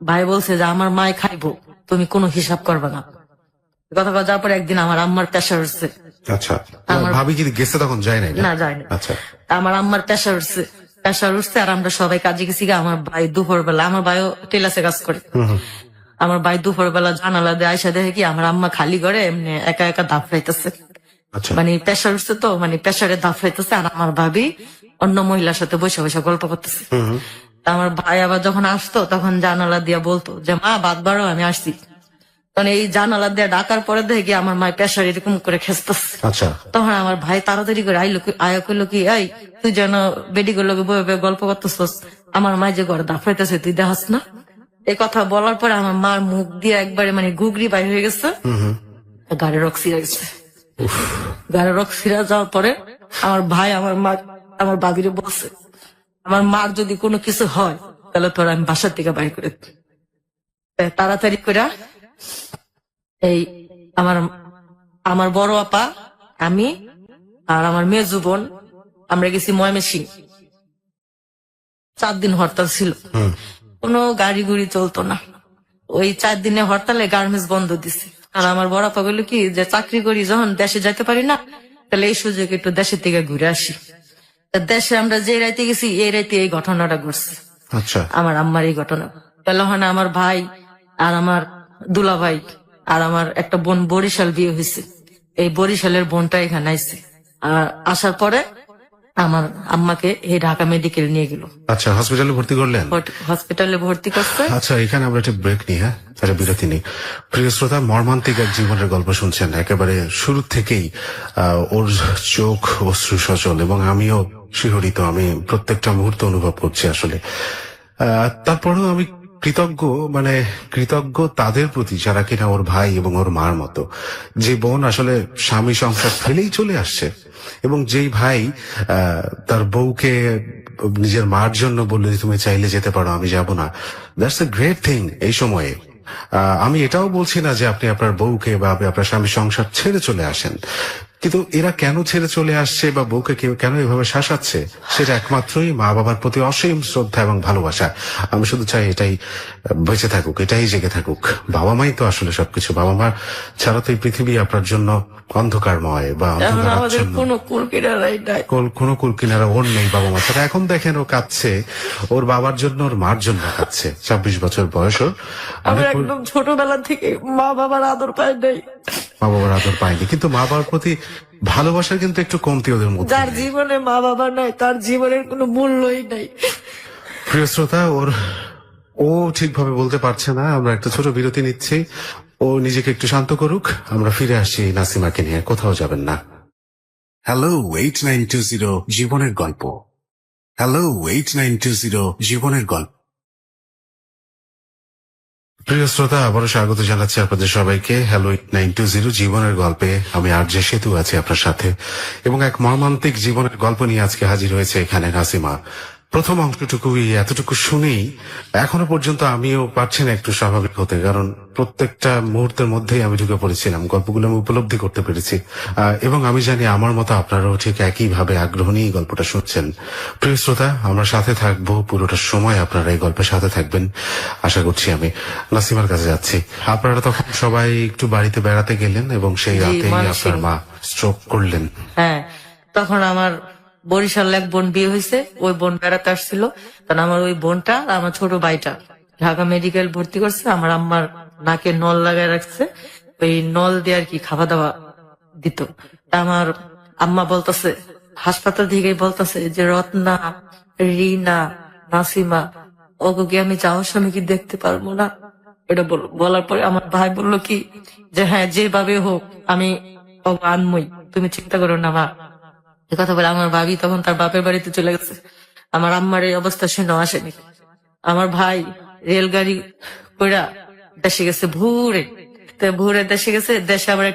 ভাই বলছে যে আমার মায় খাইবো, তুমি কোনো হিসাব করবে না। কথা কওয়া যাওয়ার পরে একদিন আমার আম্মার প্রেশার উঠছে। আচ্ছা, ভাবি কি গেছে তখন? যায় নাই না, যায় না। আচ্ছা, আমার আম্মার প্রেশার উঠছে আর আমরা সবাই কাজে গেছি। আমার ভাই দুপুর বেলা, আমার ভাইও টেলাসে কাজ করে, আমার ভাই দুপুর বেলা জানালা দিয়ে আইসা দেখে কি আমার আম্মা খালি ঘরে এমনি একা একা দাফড়াইতেছে। আচ্ছা, মানে প্রেশার উঠছে তো, মানে প্রেশারে দাফড়াইতেছে আর আমার ভাবি অন্য মহিলার সাথে বসে বসে গল্প করতেছে। তা আমার ভাই আবার যখন আসতো তখন জানালা দিয়ে বলতো যে মা বাদ বাড়ো, আমি আসছি। তখন এই জানালা দিয়ে ডাকার পরে দেখি আমার মায়ের প্রেশার এরকম করে খেসতেছে। আচ্ছা, তখন আমার ভাই তাড়াতাড়ি করে আয়া করলো কি, এই তুই যেন বেডি গুলো বয়ে বয়ে গল্প করতেছস, আমার মায় যে ঘরে দাফড়াইতেছে তুই দেখাস না। এই কথা বলার পরে আমার মার মুখ দিয়ে একবারে মানে গুগরি বাইর হয়ে গেছে, গাড়ি রক ছিঁড়ে গেছে। গাড়ি রক ছিঁড়া যাওয়ার পরে আমার ভাই আমার বাবিরে বলছে, আমার মার যদি কোনো কিছু হয় তাহলে তোর আমি বাসার থেকে বাইর করে দিই। তাড়াতাড়ি করে এই আমার বড় আপা, আমি আর আমার মেজু বোন আমরা গেছি ময়মনসিং। 4 দিন হরতাল ছিল, কোনো গাড়ি গুড়ি চলতো না। ওই 4 দিনে হরতালে গার্মেন্টস বন্ধ দিছে। আর আমার বড় আপা বললো কি যে চাকরি করি যখন দেশে যেতে পারি না, তাহলে এই সুযোগে একটু দেশের থেকে ঘুরে আসি। দেশে আমরা যে রাইতে গেছি এই রাইতে এই ঘটনাটা ঘটছে। আচ্ছা, আমার আম্মার এই ঘটনা। তাহলে ওখানে আমার ভাই আর আমার দুলা ভাই আর আমার একটা বোন বরিশাল বিয়ে হয়েছে, এই বরিশালের বোনটা এখানে আইছে। আর আসার পরে আমার আম্মাকে এই ঢাকা মেডিকেল নিয়ে গেল। আচ্ছা, হসপিটালে ভর্তি করলেন? হসপিটালে ভর্তি করছে। আচ্ছা, এখানে আমরা একটা ব্রেক নিই। হ্যাঁ, একটা বিরতি নেই। প্রিয় শ্রোতা, মর্মান্তিক এক জীবনের গল্প শুনছেন একেবারে শুরু থেকেই। ওর চোখ অশ্রু সচল এবং আমিও শিহরিত, আমি প্রত্যেকটা মুহূর্ত অনুভব করছি আসলে। তারপরেও আমি কৃতজ্ঞ তাদের প্রতি যারা কিনা ওর ভাই এবং ওর মার মতো, যে বোন আসলে স্বামী সংসার ফেলেই চলে আসছে এবং যেই ভাই তার বউকে নিজের মার জন্য বললো যে তুমি চাইলে যেতে পারো, আমি যাব না। দ্যাটস এ গ্রেট থিং এই সময়ে। আমি এটাও বলছি না যে আপনি আপনার বউকে বা আপনি আপনার স্বামী সংসার ছেড়ে চলে আসেন, কিন্তু এরা কেন ছেড়ে চলে আসছে বা বউকে কেন এভাবে শাসাচ্ছে, সেটা একমাত্রই মা বাবার প্রতি অসীম শ্রদ্ধা এবং ভালোবাসা। আমি শুধু চাই এটাই বেঁচে থাকুক, এটাই জেগে থাকুক। বাবা মাই তো আসলে সবকিছু। বাবা মা ছাড়া তো এই পৃথিবী আপনার জন্য অন্ধকারময় বা কোনো কুল কিনারা ওর নেই বাবা মা ছাড়া। এখন দেখেন ও কাঁদছে ওর বাবার জন্য, ওর মার জন্য কাঁদছে। 26 বছর বয়স ওর। একদম ছোটবেলা থেকে মা বাবার আদর পায় নাই, মা বাবার আদর পায়নি, কিন্তু মা বাবার প্রতি ভালোবাসার কিন্তু একটু কমতি ওদের মধ্যে। যার জীবনে মা বাবা নাই তার জীবনের কোনো মূল্যই নাই। প্রিয় শ্রোতা, ও ঠিকভাবে বলতে পারছে না। আমরা একটা ছোট বিরতি নিচ্ছি, ও নিজেকে একটু শান্ত করুক। আমরা ফিরে আসছি নাসিমাকে নিয়ে, কোথাও যাবেন না। হ্যালো 8920 জীবনের গল্প। হ্যালো 8920 জীবনের গল্প। প্রিয় শ্রোতা, আবারও স্বাগত জানাচ্ছি আপনাদের সবাইকে হ্যালো 8920 জীবনের গল্পে। আমি আরজে সেতু আছি আপনার সাথে এবং এক মর্মান্তিক জীবনের গল্প নিয়ে আজকে হাজির হয়েছে এখানে নাসিমা। প্রথম অংশটুকুই এতটুকু শুনেই এখনো পর্যন্ত আমিও পারছি না একটু স্বাভাবিক হতে, কারণ প্রত্যেকটা মুহূর্তের মধ্যেই আমি ঢুকে পড়েছিলাম, গল্পগুলো আমি উপলব্ধি করতে পেরেছি এবং আমি জানি আমার মতো আপনারাও ঠিক একইভাবে আগ্রহ নিয়ে গল্পটা শুনছেন। প্রিয় শ্রোতা, আমরা সাথে থাকবো পুরোটা সময়, আপনারা এই গল্পের সাথে থাকবেন আশা করছি। আমি নাসিমার কাছে যাচ্ছি। আপনারা তখন সবাই একটু বাড়িতে বেড়াতে গেলেন এবং সেই রাতেই আপনার মা স্ট্রোক করলেন। হ্যাঁ, তখন আমার বরিশাল এক বোন বিয়ে হয়েছে, ওই বোন বেড়াতে আসছিল। তখন আমার ওই বোনটা আমার ছোট ভাইটা ঢাকা মেডিকেল ভর্তি করছে। আমার আম্মার নাকে নল লাগায় রাখছে, ওই নল দিয়ে আর কি খাওয়া দাওয়া দিত। আমার আম্মা বলতেছে, হাসপাতাল থেকে বলতেছে যে রত্না, রিনা, নাসিমা ওকে আমি যাওয়ার সময় কি দেখতে পারবো না। এটা বলার পরে আমার ভাই বললো কি যে হ্যাঁ যেভাবে হোক আমি আনমই, তুমি চিন্তা করো না মা। কথা বলে আমার ভাবি তখন তার বাপের বাড়িতে চলে গেছে। আমার আম্মার এই অবস্থা শুনে আসেনি। আমার ভাই রেলগাড়ি কইরা দেশে গেছে ভোরে দেশে গেছে। দেশে আবার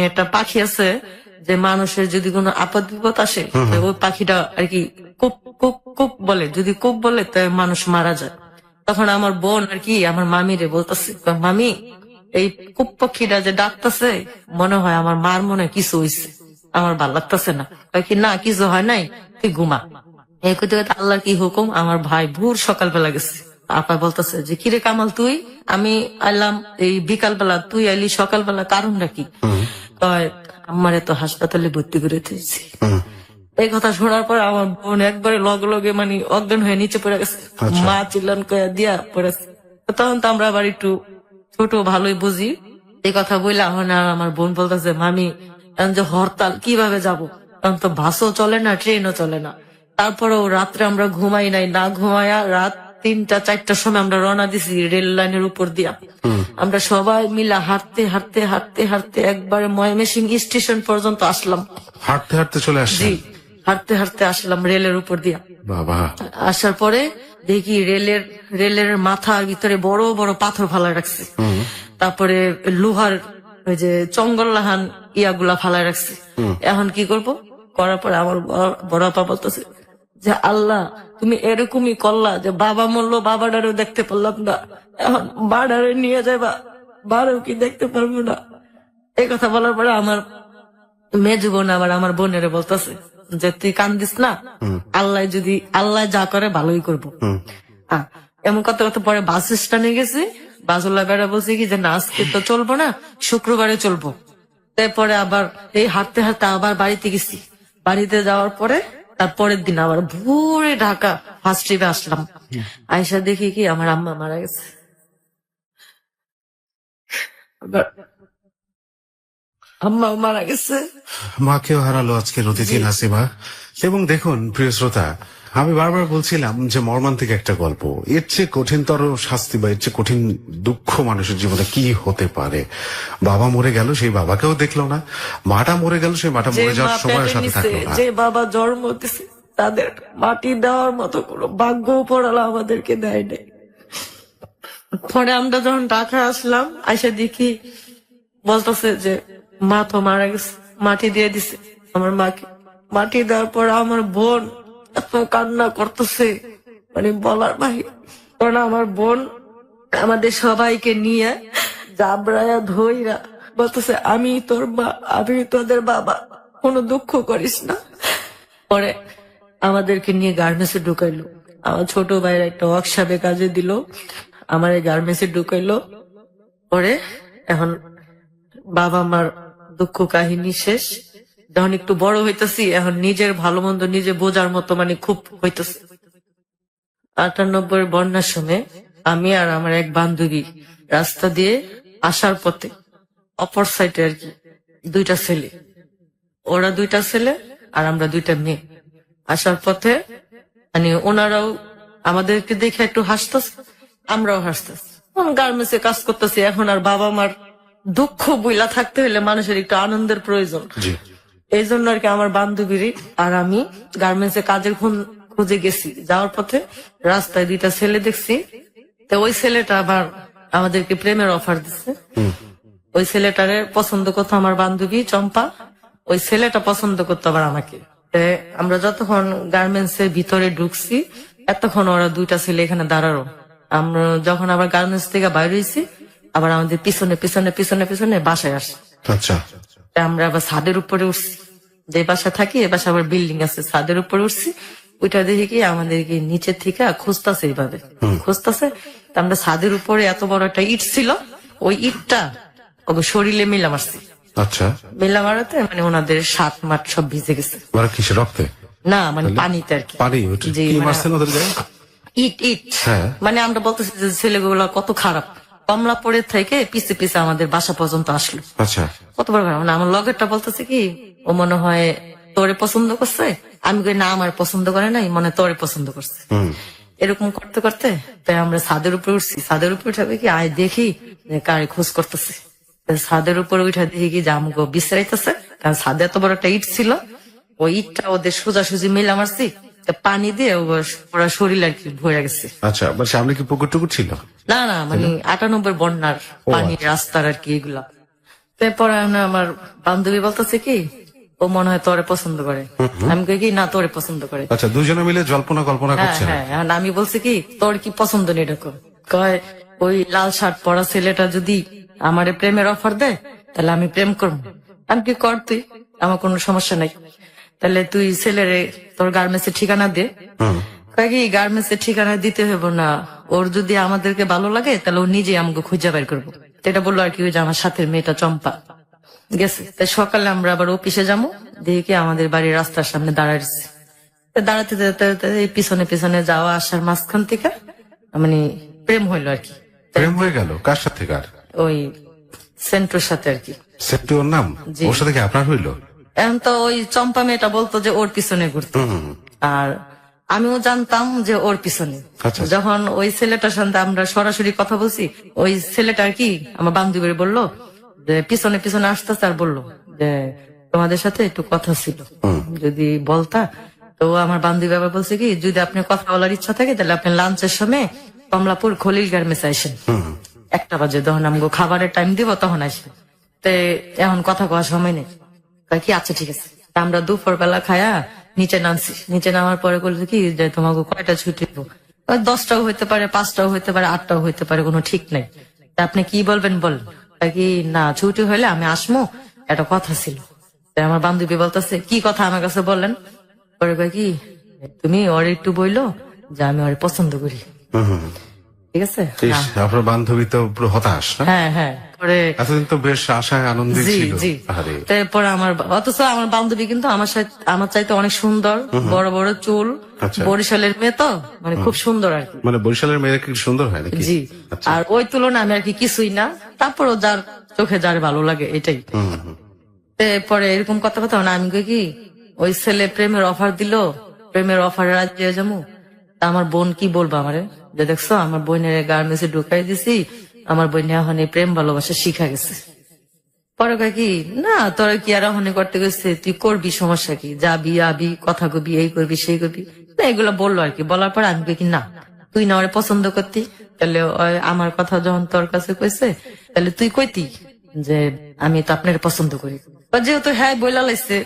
একটা পাখি আছে যে মানুষের যদি কোনো আপদ বিপদ আসে ওই পাখিটা আর কি কুক কুক কুক বলে, যদি কুক বলে তাই মানুষ মারা যায়। তখন আমার বোন আর কি আমার মামিরে বলতেছে, মামি এই কুপ পাখিটা যে ডাকতেছে মনে হয় আমার মার মনে হয় কিছু হইছে, আমার ভাল লাগতেছে না। কয় কি না কিছু হয় নাই, তুই ঘুমা। এই করতে করতে আল্লাহর কি হুকুম, আমার ভাই ভোর সকালবেলা গেছে। আপা বলতেছে যে কিরে কামাল তুই, আমি আইলাম এই বিকালবেলা, তুই আইলি সকালবেলা, কারণটা কি? কয় আমারে তো হাসপাতালে ভর্তি করে দিয়েছি। এই কথা শোনার পর আমার বোন একবারে লগে লগে মানে অজ্ঞান হয়ে নিচে পড়ে গেছে। আচ্ছা। মা চিল্লান কয়া দিয়া পড়েছে। তখন তো আমরা আবার একটু ছোট ভালোই বুঝি। এই কথা বললে আমার বোন বলতেছে, মামি এখন যে হরতাল কিভাবে যাব, তখন তো বাসও চলে না, ট্রেনও চলে না। তারপরেও রাত্রে আমরা ঘুমাই নাই, না ঘুমায়া রাত 3টা-4টার সময় আমরা রওনা দিছি রেল লাইনের উপর দিয়া। আমরা সবাই মিলে হাঁটতে হাঁটতে হাঁটতে হাঁটতে একবারে ময়মনসিংহ স্টেশন পর্যন্ত আসলাম। হাঁটতে হাঁটতে চলে আসছে? জি, হাঁটতে হাঁটতে আসলাম রেলের উপর দিয়া। বাবা। আসার পরে দেখি রেলের মাথার ভিতরে বড় বড় পাথর ফালায় রাখছে। তারপরে লোহার ওই যে চঙ্গল্লাহান ইয়াগুলা ফালায় রাখছে। এখন কি করব? করার পরে আমার বড় আপা বলতেছে যে আল্লাহ তুমি এরকমই করলা যে বাবা মরলো, বাবাটারও দেখতে পারলাম না, এখন বাড়ারে নিয়ে যাবা, বাড়াও কি দেখতে পারবো না। এই কথা বলার পরে আমার মেজু বোন আবার আমার বোনের বলতেছে যে তুই কান্দিস না, আল্লাহ যা করে ভালোই করবো। এমন কথা কথা পরে বাস স্ট্যান্ডে গেছি, বাসুল্লাহ বেড়া বলছে কি যে না আজকে তো চলবো না, শুক্রবারে চলবো। তারপরে আবার এই হাঁটতে হাঁটতে আবার বাড়িতে গেছি। বাড়িতে যাওয়ার পরে তারপরের দিন আবার ভোরে ঢাকা ফার্স্ট ট্রিপে আসলাম। আয়সা দেখি কি আমার আম্মা মারা গেছে। আম্মাও মারা গেছে। মাকেও হারালো আজকের অতিথি নাসিমা। এবং দেখুন প্রিয় শ্রোতা, আমি বারবার বলছিলাম যে মর্মান্তিক একটা গল্প, এর চেয়ে কঠিনতর শাস্তি বা এর চেয়ে কঠিন দুঃখ মানুষের জীবনে কি হতে পারে? বাবা মরে গেল, সেই বাবাকেও দেখলো না। মাটা মরে গেল, সেই মাটা মরে যাওয়ার সময় সাথে থাকলো না। যে বাবা জন্ম দিছে তাদের মাটি দেওয়ার মতো কোনো ভাগ্য পড়ালো আমাদেরকে দেয় নাই। পরে আমরা যখন ঢাকা আসলাম, আইসা দেখি বলতেছে যে মা তো মারা গেছে, মাটি দিয়ে দিছে আমার মাকে। মাটি দেওয়ার পর আমার বোন এত কান্না করতেছে মানে বলার বাহিরে। কারণ আমার বোন আমাদের সবাইকে নিয়ে জাবরায়া ধইরা বলতেছে আমি তোর মা, আমি তোদের বাবা, কোনো দুঃখ করিস না। পরে আমাদেরকে নিয়ে গার্মেন্টসে ঢুকাইলো। আমার ছোট ভাইয়ের একটা ওয়ার্কশপে কাজে দিল, আমার এই গার্মেন্টসে ঢুকাইলো। পরে এখন বাবা মার দুঃখ কাহিনী শেষ। যখন একটু বড় হইতেছি, এখন নিজের ভালো মন্দ নিজে বোঝার মতো মানে খুব হইতেছে। 98 বন্যার সময় আমি আর আমার এক বান্ধবী রাস্তা দিয়ে আসার পথে অপর সাইডে আর কি 2টা ছেলে, ওরা 2টা ছেলে আর আমরা 2টা মেয়ে আসার পথে মানে ওনারাও আমাদেরকে দেখে একটু হাসতেছে, আমরাও হাসতেছি। গার্মেন্টসে কাজ করতেছি, এখন আর বাবা মার দুঃখ বইলা থাকতে হলে মানুষের একটু আনন্দের প্রয়োজন। এই জন্য আর কি আমার বান্ধবীর আর আমি গার্মেন্টসে কাজের খুঁজে গেছি। যাওয়ার পথে রাস্তায় 2টা ছেলে দেখছি। তো ওই ছেলেটা আবার আমাদেরকে প্রেমের অফার দিচ্ছে। ওই ছেলেটারে পছন্দ করতো আমার বান্ধবী চম্পা, ওই ছেলেটা পছন্দ করতো আবার আমাকে। আমরা যতক্ষণ গার্মেন্টস এর ভিতরে ঢুকছি এতক্ষণ ওরা 2টা ছেলে এখানে দাঁড়ালো। আমরা যখন আবার গার্মেন্টস থেকে বাইরে হয়েছি, আবার আমাদের পিছনে পিছনে পিছনে পিছনে বাসায় আসে। আচ্ছা। আমরা আবার ছাদের উপরে উঠছি, যে বাসা থাকি এ বাসা আবার বিল্ডিং আছে, ছাদের উপরে উঠছি। ওইটা দেখে কি আমাদেরকে নিচের থেকে খুঁজতেছে, এইভাবে খুঁজতেছে। আমরা ছাদের উপরে এত বড় একটা ইট ছিল, ওই ইটটা ওকে শরীরে মিলা মারছি। আচ্ছা। মিলা মারাতে মানে ওনাদের শার্ট মাঠ সব ভিজে গেছে। কিসে, রক্তে? না মানে পানিতে আর কি। পানি? জি, কি মারছেন ওদের গায়ে? ইট। মানে আমরা বলতেছি যে ছেলেগুলো কত খারাপ। কমলাপুরের থেকে পিছে পিছে আমাদের বাসা পর্যন্ত আসলো। আচ্ছা। কত বড় খারাপ। মানে আমার লগেরটা বলতেছে কি ও মনে হয় তোরে পছন্দ করছে। আমি কই না, আমার পছন্দ করে নাই, মনে তোরে পছন্দ করছে। এরকম করতে করতে তাই আমরা ছাদের উপরে উঠছি। ছাদের উপরে উঠে কি আয় দেখি কারে খোঁজ করতেছে। ছাদের উপরে উঠে দেখি কি যে আমাকে বিশ্রাইতেছে, কারণ ছাদে এত বড় একটা ইট ছিল। ওই ইটটা ওদের সোজাসুজি মিলা মারছি, পানি দিয়ে ওরা শরীর আর কি ভরে গেছে। আচ্ছা, সামনে কি পুকুর টুকুর ছিল? না না, মানে 98 বন্যার পানি রাস্তার আর কি এগুলা। তারপরে আমার বান্ধবী বলতেছে কি ও মনে হয় তোরে পছন্দ করে। আমি কই কি না তোরে পছন্দ করে। আচ্ছা, দুজনে মিলে জল্পনা কল্পনা হ্যাঁ করছেন। হ্যাঁ, এখন আমি বলছি কি তোর কি পছন্দ নেই এরকম, কয় ওই লাল শার্ট পরা ছেলেটা যদি আমারে প্রেমের অফার দেয় তাহলে আমি প্রেম করবো। আমি কি কর তুই, আমার কোনো সমস্যা নাই, তাহলে তুই ছেলেরে তোর গার্মেন্টসের ঠিকানা দে। কয় কি গার্মেন্টসের ঠিকানা দিতে হবে না, ওর যদি আমাদেরকে ভালো লাগে তাহলে ও নিজে আমাকে খুঁজে বের করবো। তো এটা বললো আর কি ওই যে আমার সাথের মেয়েটা চম্পা গেছে। তাই সকালে আমরা আবার অফিসে যাবো, দেখি আমাদের বাড়ির রাস্তার সামনে দাঁড়াইছে। দাঁড়াতে দাঁড়াতে এই পিছনে পিছনে যাওয়া আসার মাঝখান থেকে মানে প্রেম হইলো আর কি। প্রেম হয়ে গেল কার সাথে কার? ওই সেন্ট্রোর সাথে আর কি। সেন্টু ওর নাম? জি। ওর সাথে কি আপনার হইলো? এখন তো ওই চম্পা মেয়েটা বলতো যে ওর পিছনে ঘুরতো, আর আমিও জানতাম যে ওর পিছনে। আচ্ছা। যখন ওই ছেলেটার সাথে আমরা সরাসরি কথা বলছি, ওই ছেলেটা আর কি আমার বান্ধবীর বললো যে পিছনে পিছনে আসতেছে, আর বললো যে তোমাদের সাথে একটু কথা ছিল, যদি বলতা। তো আমার বান্ধবী আবার বলছে কি যদি আপনার কথা বলার ইচ্ছা থাকে তাহলে আপনি লাঞ্চের সময় কমলাপুর খলিল গার্মেন্টস আসেন, 1টা বাজে, তখন আমাকে খাবারের টাইম দিব তখন আসবেন। তো এখন কথা কওয়ার সময় নেই। কয় কি আচ্ছা ঠিক আছে। তা আমরা দুপুর বেলা খায়া নিচে নামছি। নিচে নামার পরে বলছে কি যে তোমাকে কয়টা ছুটি দিব? 10টাও হইতে পারে, 5টাও হইতে পারে, 8টাও হইতে পারে, কোনো ঠিক নাই। তা আপনি কি বলবেন বলেন। কয় কি না ছুটি হইলে আমি আসমো, একটা কথা ছিল। তাই আমার বান্ধবী বলতেছে কি কথা আমার কাছে বললেন। পরে কয় কি তুমি ওর একটু বইলো যে আমি ওর পছন্দ করি, ঠিক আছে? ইস, আপনার বান্ধবী তো পুরো হতাশ না? হ্যাঁ হ্যাঁ। পরে এতদিন তো বেশ আশায় আনন্দে জি ছিল। জি। আরে তারপরে অথচ আমার বান্ধবী কিন্তু আমার চাইতে অনেক সুন্দর, বড় বড় চুল, আচ্ছা। বরিশালের মেয়ে তো মানে খুব সুন্দর আর কি। মানে বরিশালের মেয়েরা কি সুন্দর হয় নাকি? জি। আচ্ছা। আর ওই তুলনায় আমি আর কি কিছুই না, তারপরও যার চোখে যার ভালো লাগে এটাই। পরে এরকম কথা কথা না, আমি কই কি ওই ছেলে প্রেমের অফার দিল, প্রেমের অফারে রাজি হয়ে যাবো। তা আমার বোন কি বলবো আমারে, যে দেখছো আমার বোনের গার্মেন্টসে ঢুকাই দিছি, আমার বোন এখন এই প্রেম ভালোবাসা শিখা গেছে। পরে কয় কি না তোরা কি আর হনে করতে গেছে, তুই করবি, সমস্যা কি, যাবি আবি কথা কবি, এই করবি সেই করবি না, এগুলো বললো আর কি। বলার পর আমি কই কি না তুই না ওরে পছন্দ করতি, তাহলে আমার কথা যখন তোর কাছে কইছে তাহলে তুই কইতি যে আমি তো আপনার পছন্দ করি। যেহেতু হ্যাঁ বইলা লাইছে,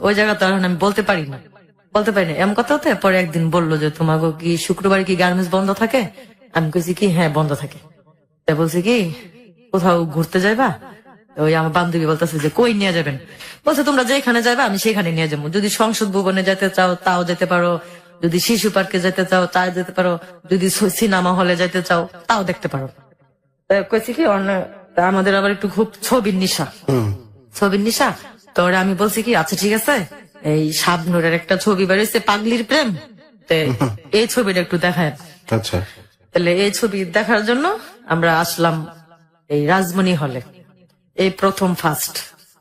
ওই জায়গা তো এখন আমি বলতে পারি না এমন কথা হতে। পরে একদিন বললো যে তোমাকে কি শুক্রবার কি গার্মেন্টস বন্ধ থাকে? আমি কইছি কি হ্যাঁ বন্ধ থাকে। তা বলছি কি কোথাও ঘুরতে যাইবা? ওই আমার বান্ধবী বলতেছে যে কই নিয়ে যাবেন? বলছে তোমরা যেখানে যাবে আমি সেখানে নিয়ে যাবো, যদি সংসদ ভবনে যেতে চাও তাও যেতে পারো, যদি শিশু পার্কে যেতে চাও তাও যেতে পারো, যদি সিনেমা হলে যেতে চাও তাও দেখতে পারো। কইছি কি আমাদের আবার একটু খুব ছবির নিশা। তো আমি বলছি কি আচ্ছা ঠিক আছে, এই শাবনুরের একটা ছবি বেরিয়েছে পাগলির প্রেম, এই ছবিটা একটু দেখায়। আচ্ছা। তাহলে এই ছবি দেখার জন্য আমরা আসলাম এই রাজমণি হলে, এই প্রথম ফার্স্ট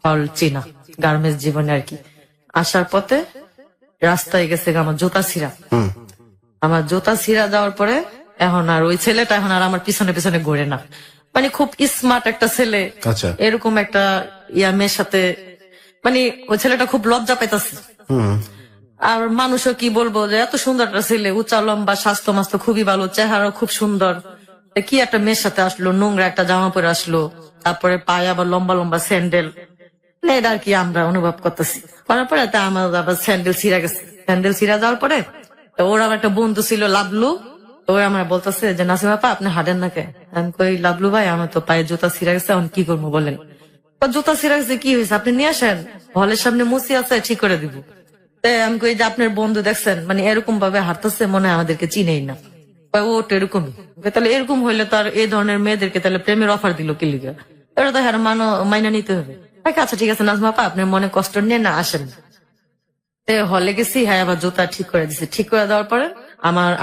হল চীনা গার্মেন্টস জীবনে আর কি। আসার পথে রাস্তায় গেছে আমার জুতা ছিঁড়া যাওয়ার পরে এখন আর ওই ছেলেটা এখন আর আমার পিছনে পিছনে ঘুরে না, মানে খুব স্মার্ট একটা ছেলে, আচ্ছা। এরকম একটা মেয়ের সাথে মানে ওই ছেলেটা খুব লজ্জা পাইতাছে। আর মানুষও কি বলবো যে এত সুন্দর একটা ছেলে, উঁচা লম্বা, স্বাস্থ্য মাস্ত খুবই ভালো, চেহারা খুব সুন্দর, কি একটা মেয়ের সাথে আসলো, নোংরা একটা জামা পরে আসলো, তারপরে পায়ে আবার লম্বা লম্বা স্যান্ডেল, এটা আর কি আমরা অনুভব করতেছি। করার পরে তা আমার আবার স্যান্ডেল ছিঁড়া গেছে। স্যান্ডেল ছিঁড়া যাওয়ার পরে ওর আমার একটা বন্ধু ছিল লাবলু, ওই আমার বলতেছে যে নাসিম আপা আপনি হাঁটেন না কেন? আমি কই লাবলু ভাই আমার তো পায়ে জুতা ছিঁড়া গেছে, এখন কি করবো বলেন? জুতা ছিঁড়া গেছে কি হয়েছে, আপনি নিয়ে আসেন, হলের সামনে মুসি আছে ঠিক করে দিব। আমি কই যে আপনার বন্ধু দেখছেন মানে এরকম ভাবে হাঁটতেছে, মনে হয় আমাদেরকে চিনেই না। ওটা এরকমই, তাহলে এরকম হইলে তো আর এই ধরনের মেয়েদেরকে তাহলে প্রেমের অফার দিল কি লিগা? এটা তো হ্যাঁ মাইনা নিতে হবে। আচ্ছা ঠিক আছে নাজমা আপা আপনার মনে কষ্ট নিয়ে না আসেন। হলে গেছি, হ্যাঁ আবার জুতা ঠিক করে দিছে। ঠিক করে দেওয়ার পরে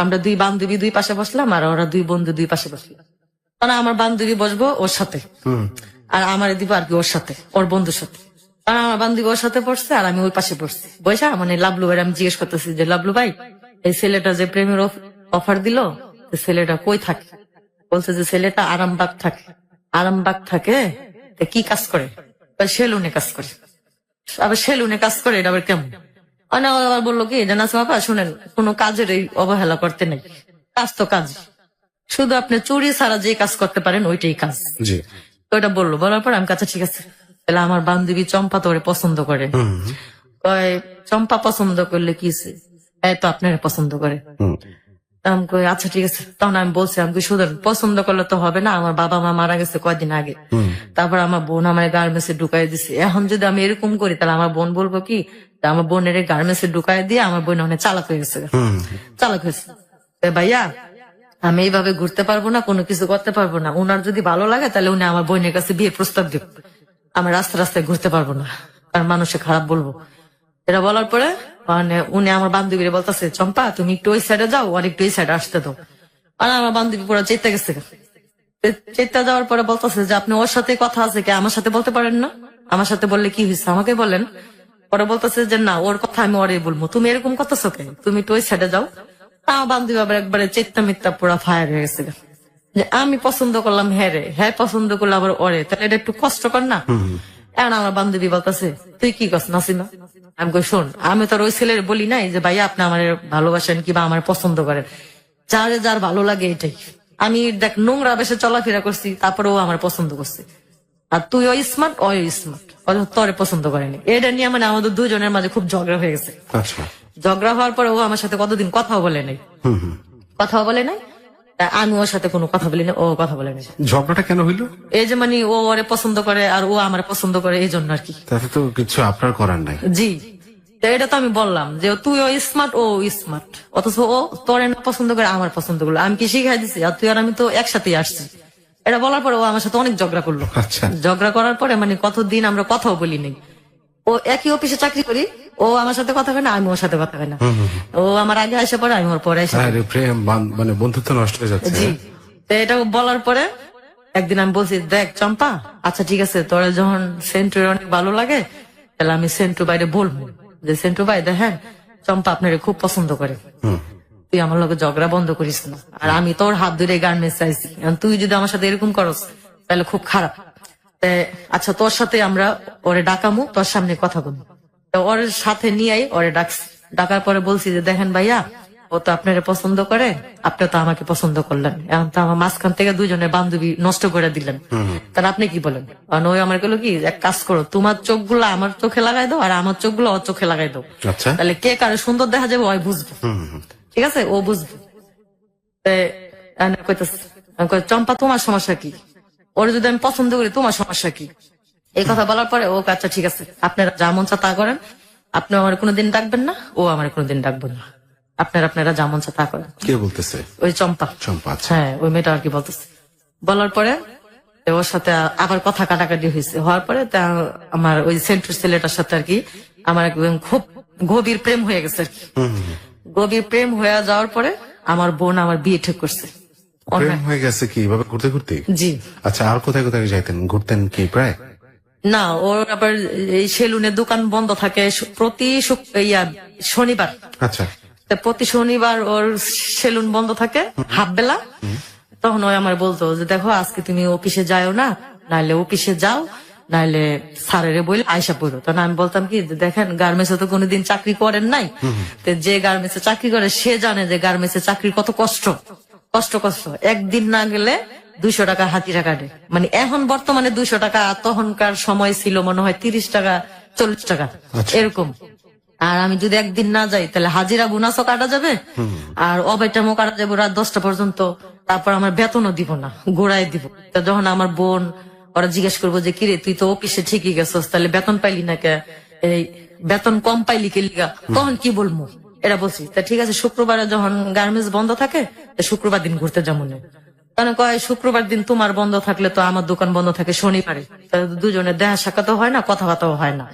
আমরা দুই বান্ধবী দুই পাশে বসলাম, আর ওরা দুই বন্ধু দুই পাশে বসলাম। কারণ আমার বান্ধবী বসবো ওর সাথে, আর আমার দিব আর কি ওর সাথে, ওর বন্ধুর সাথে। কারণ আমার বান্ধবী ওর সাথে পড়ছে আর আমি ওই পাশে পড়ছি। বৈশা মানে লাবলু ভাই আমি জিজ্ঞেস করতেছি যে লাবলু ভাই এই ছেলেটা যে প্রেমের অফার দিল ছেলেটা কই থাকে? বলছে যে ছেলেটা আরামবাগ থাকে। কি কাজ করে? সেলুনে কাজ করে। আবার সেলুনে কাজ করে এটা আবার কেমন? আবার বললো কি জানাস বাবা শুনেন, কোনো কাজের এই অবহেলা করতে নেই, কাজ তো কাজ, শুধু আপনি চুরি ছাড়া যে কাজ করতে পারেন ওইটাই কাজ। তো এটা বললো, বলার পর আমি কাছে ঠিক আছে, তাহলে আমার বান্ধবী চম্পা তো ওরে পছন্দ করে, কয় চম্পা পছন্দ করলে কি হইছে? এই তো আপনারা পছন্দ করে। হুম। আমি কই আচ্ছা ঠিক আছে। তখন আমি বলছি, আমি কই শুধু পছন্দ করলে তো হবে না, আমার বাবা মা মারা গেছে কয়দিন আগে। তারপর আমার বোন আমার গার্মেন্টসে ঢুকাই দিছে। এখন যদি আমি এরকম করি তাহলে আমার বোন বলবো কি যে আমার বোনের গার্মেন্টসে ঢুকাই দিয়ে আমার বোন অনেক চালাক হয়ে গেছে। চালাক হয়েছে। ভাইয়া আমি এইভাবে ঘুরতে পারবো না, কোনো কিছু করতে পারবো না। উনার যদি ভালো লাগে তাহলে উনি আমার বোনের কাছে বিয়ের প্রস্তাব দিব। আমি রাস্তায় রাস্তায় ঘুরতে পারবো না, কারণ মানুষে খারাপ বলবো। এটা বলার পরে মানে উনি আমার বান্ধবীরে বলতেছে, চম্পা তুমি একটু ওই সাইডে যাও, আর একটু এই সাইডে আসতে দাও। আর আমার বান্ধবী পুরো চেতে গেছে। চেতে যাওয়ার পরে বলতেছে যে আপনি ওর সাথে কথা আছে কি, আমার সাথে বলতে পারেন না? আমার সাথে বললে কি হয়েছে আমাকে বলেন। পরে বলতেছে যে না, ওর কথা আমি ওরে বলবো, তুমি এরকম করতেছো কেন, তুমি একটু ওই সাইডে যাও। আমার বান্ধবী আবার একবারে চেত্তা মিথ্যা পুরা ফায়ার হয়ে গেছে যে আমি পছন্দ করলাম হ্যাঁ রে, হ্যাঁ পছন্দ করলে আবার ওরে, তাহলে এটা একটু কষ্টকর না? এখন আমার বান্ধবী বলতেছে তুই কি করছ নাসিমা? আমি কই শোন, আমি তো ওই ছেলের বলি নাই যে ভাইয়া আপনি আমার ভালোবাসেন কিংবা আমার পছন্দ করেন, যারে যার ভালো লাগে এটাই। আমি দেখ নোংরা বেশে চলাফেরা করছি, তারপরে ও আমার পছন্দ করছে। আর তুই ওই স্মার্ট, ওই স্মার্ট, তোরে পছন্দ করেনি। এটা নিয়ে মানে আমাদের দুজনের মাঝে খুব ঝগড়া হয়ে গেছে। আচ্ছা। ঝগড়া হওয়ার পরে ও আমার সাথে কতদিন কথাও বলে নাই। কথাও বলে নাই, তা আমি ওর সাথে কোনো কথা বলি না, ও কথা বলে নাই। ঝগড়াটা কেন হইলো? এই যে মানে ও ওরে পছন্দ করে আর ও আমার পছন্দ করে, এই জন্য আর কি। তাতে তো কিছু আপনার করার নাই। জি, তো এটা তো আমি বললাম যে তুই ও স্মার্ট, ও স্মার্ট, অথচ ও তোর পছন্দ করে আমার পছন্দ করলো। আমি কি শিখাই দিছি? আর তুই আর আমি তো একসাথেই আসছি। এটা বলার পরে ও আমার সাথে অনেক ঝগড়া করলো। আচ্ছা। ঝগড়া করার পরে মানে কতদিন আমরা কথাও বলি নাই। ও একই অফিসে চাকরি করি, ও আমার সাথে কথা কয় না, আমি ওর সাথে কথা কয় না। ও আমার আগে আসে পরে, আমি ওর পরে আসে। আরে প্রেম মানে বন্ধুত্ব নষ্ট হয়ে যাচ্ছে। জি, তো এটা বলার পরে একদিন আমি বলছি, দেখ চম্পা, আচ্ছা ঠিক আছে, তোরা যখন সেন্টুর অনেক ভালো লাগে তাহলে আমি সেন্টু বাইরে বলবো যে সেন্টু ভাই দেখেন চম্পা আপনারে খুব পছন্দ করে, তুই আমার লোকের ঝগড়া বন্ধ করিস না। আর আমি তোর হাত ধরে গার্মেন্টস চাইছি, তুই যদি আমার সাথে এরকম করস তাহলে খুব খারাপ। আচ্ছা তোর সাথে আমরা ওরে ডাকামু, তোর সামনে কথা বলবো। ওর সাথে নিয়ে ওরে ডাকছি। ডাকার পরে বলছি যে দেখেন ভাইয়া, ও তো আপনারে পছন্দ করে, আপনি তো আমাকে পছন্দ করলেন, এখন তো আমার মাঝখান থেকে দুজনের বান্ধবী নষ্ট করে দিলেন, তাহলে আপনি কি বলেন? কারণ ওই আমার গেলো কি, এক কাজ করো, তোমার চোখগুলো আমার চোখে লাগাই দাও আর আমার চোখগুলো ওর চোখে লাগাই দাও। আচ্ছা। তাহলে কে কারে সুন্দর দেখা যাবে ওই বুঝবে। ঠিক আছে, ও বুঝবে। চম্পা তোমার সমস্যা কি? ওর যদি আমি পছন্দ করি তোমার সমস্যা কি? এই কথা বলার পরে ও আচ্ছা ঠিক আছে, আপনারা যা মন চা তা করেন, আপনি আমার কোনোদিন ডাকবেন না, ও আমার কোনোদিন ডাকবেন না, আপনারা যা মন চা তা করেন। কে বলতেছে? ওই চম্পা। চম্পা, আচ্ছা। হ্যাঁ, ওই মেয়েটা আর কি বলতেছে। বলার পরে ওর সাথে আবার কথা কাটাকাটি হয়েছে। হওয়ার পরে আমার ওই সেন্টুর ছেলেটার সাথে আর কি আমার একদম খুব গভীর প্রেম হয়ে গেছে আর কি। গভীর প্রেম হয়ে যাওয়ার পরে আমার বোন আমার বিয়ে ঠিক করছে। প্রেম হয়ে গেছে কি এভাবে ঘুরতে ঘুরতে? জি। আচ্ছা, আর কোথায় কোথায় যাইতেন, ঘুরতেন কি প্রায়? না, ওর আবার এই সেলুনের দোকান বন্ধ থাকে প্রতি শনিবার। আচ্ছা। প্রতি শনিবার ওর সেলুন বন্ধ থাকে হাফ বেলা। তখন ওই আমার বলতো যে দেখো আজকে তুমি অফিসে যাও না, নাইলে অফিসে যাও, নাইলে স্যারেরে বলে আয়সা পড়ো। তখন আমি বলতাম কি, দেখেন গার্মেন্টসে তো কোনোদিন চাকরি করেন নাই, তো যে গার্মেন্টসে চাকরি করে সে জানে যে গার্মেন্টসে চাকরির কত কষ্ট। একদিন না গেলে 200 টাকা হাতিরা কাটে। মানে এখন বর্তমানে 200 টাকা, তখনকার সময় ছিল মনে হয় 30 টাকা 40 টাকা এরকম। আর আমি যদি একদিন না যাই তাহলে হাজিরা বোনাসও কাটা যাবে আর ওভারটাইমও কাটা যাবে রাত 10টা পর্যন্ত। তারপর আমার বেতনও দিব না, গোড়ায় দিব। তা যখন আমার বোন ওরা জিজ্ঞেস করবো যে কিরে তুই তো অফিসে ঠিকই গেছস, তাহলে বেতন পাইলি না কে, এই বেতন কম পাইলি কে লিগা, তখন কি বলবো? এটা বলছি। তা ঠিক আছে, শুক্রবারে যখন গার্মেন্টস বন্ধ থাকে শুক্রবার দিন ঘুরতে যাবো না। তাহলে কয় শুক্রবার দিন তোমার বন্ধ থাকলে তো আমার দোকান বন্ধ থাকে শনিবারে, তাহলে দুজনের দেখা সাক্ষাৎও হয় না, কথাবার্তাও হয় না।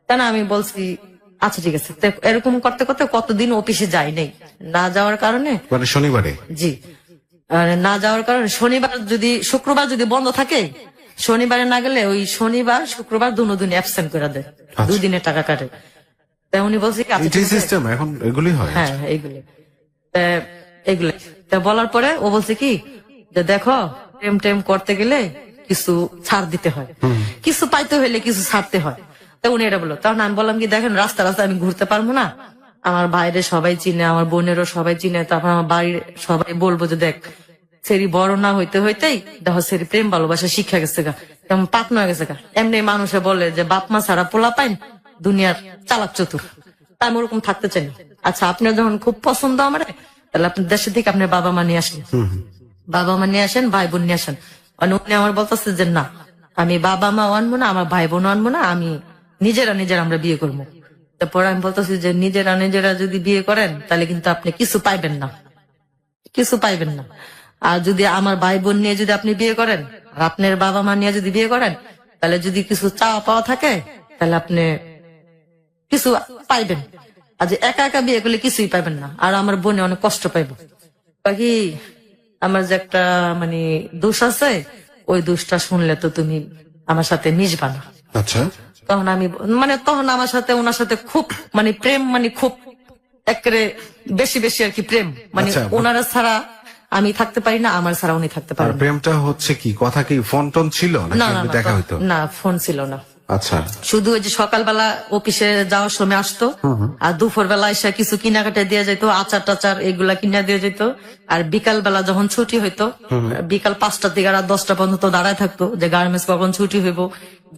তাই না, আমি বলছি আচ্ছা ঠিক আছে। এরকম করতে করতে কতদিন অফিসে যাই নাই, না যাওয়ার কারণে। মানে শনিবারে? জি, না যাওয়ার কারণে শনিবার যদি শুক্রবার যদি বন্ধ থাকে, শনিবারে না গেলে ওই শনিবার শুক্রবার দুদিন অ্যাবসেন্ট করে দেয়, 2 দিনের টাকা কাটে। তাই উনি বলছে সিস্টেম এখন এগুলি হয়। হ্যাঁ, এইগুলি তা বলার পরে ও বলছে কি যে দেখো প্রেম টেম করতে গেলে কিছু ছাড় দিতে হয়, কিছু পাইতে হইলে কিছু ছাড়তে হয়। তা উনি এটা বললো। তখন আমি বললাম কি দেখেন রাস্তা আমি ঘুরতে পারবো না, আমার বাইরে সবাই চিনে, আমার বোনেরও সবাই চিনে, তারপর আমার বাড়ির সবাই বলবো যে দেখ সেরি বড় না হইতে হইতেই দেখো সেরি প্রেম ভালোবাসা শিক্ষা গেছে গা, তেমন পাকনা হয়ে গেছে গা। এমনি মানুষে বলে যে বাপ মা ছাড়া পোলা পাইন দুনিয়ার চালাক চতুর, তা আমি ওরকম থাকতে চাই না। আচ্ছা, আপনার যখন খুব পছন্দ আমার, তাহলে আপনার দেশে থেকে আপনার বাবা মা নিয়ে আসেন, বাবা মা নিয়ে আসেন, ভাই বোন নিয়ে আসেন। মানে উনি আমার বলতেছে যে না, আমি বাবা মা আনবো না, আমার ভাই বোন আনবো না, আমি নিজেরা আমরা বিয়ে করবো। তারপরে আমি বলতেছি যে নিজেরা যদি বিয়ে করেন তাহলে কিন্তু আপনি কিছু পাইবেন না, কিছু পাইবেন না। আর যদি আমার ভাই বোন নিয়ে যদি আপনি বিয়ে করেন, আর আপনার বাবা মা নিয়ে যদি বিয়ে করেন, তাহলে যদি কিছু চাওয়া পাওয়া থাকে তাহলে আপনি কিছু পাইবেন। আর যে একা একা বিয়ে করলে কিছুই পাইবেন না, আর আমার বোনে অনেক কষ্ট পাইব। বাকি আমার যে একটা মানে দোষ আছে, ওই দোষটা শুনলে তো তুমি আমার সাথে মিশবা না। আচ্ছা, তখন আমি তখন আমার সাথে ওনার সাথে খুব প্রেম, খুব একেবারে বেশি আর কি প্রেম। আচ্ছা। ওনারা ছাড়া আমি থাকতে পারি না, আমার ছাড়া উনি থাকতে আর পারেন না। প্রেমটা হচ্ছে কি, কথা কি ফোন টোন ছিল নাকি না এমনি দেখা হইতো? না, ফোন ছিল না। আচ্ছা, শুধু ওই যে সকালবেলা অফিসে যাওয়ার সময় আসতো, আর দুপুর বেলা এসে কিছু কেনাকাটা দিয়ে যেত, আচার টাচার এগুলা কিনা দিয়ে যেত। আর বিকাল বেলা যখন ছুটি হইতো, বিকাল 5টা থেকে রাত 10টা পর্যন্ত দাঁড়ায় থাকতো যে গার্মেন্টস কখন ছুটি হইব।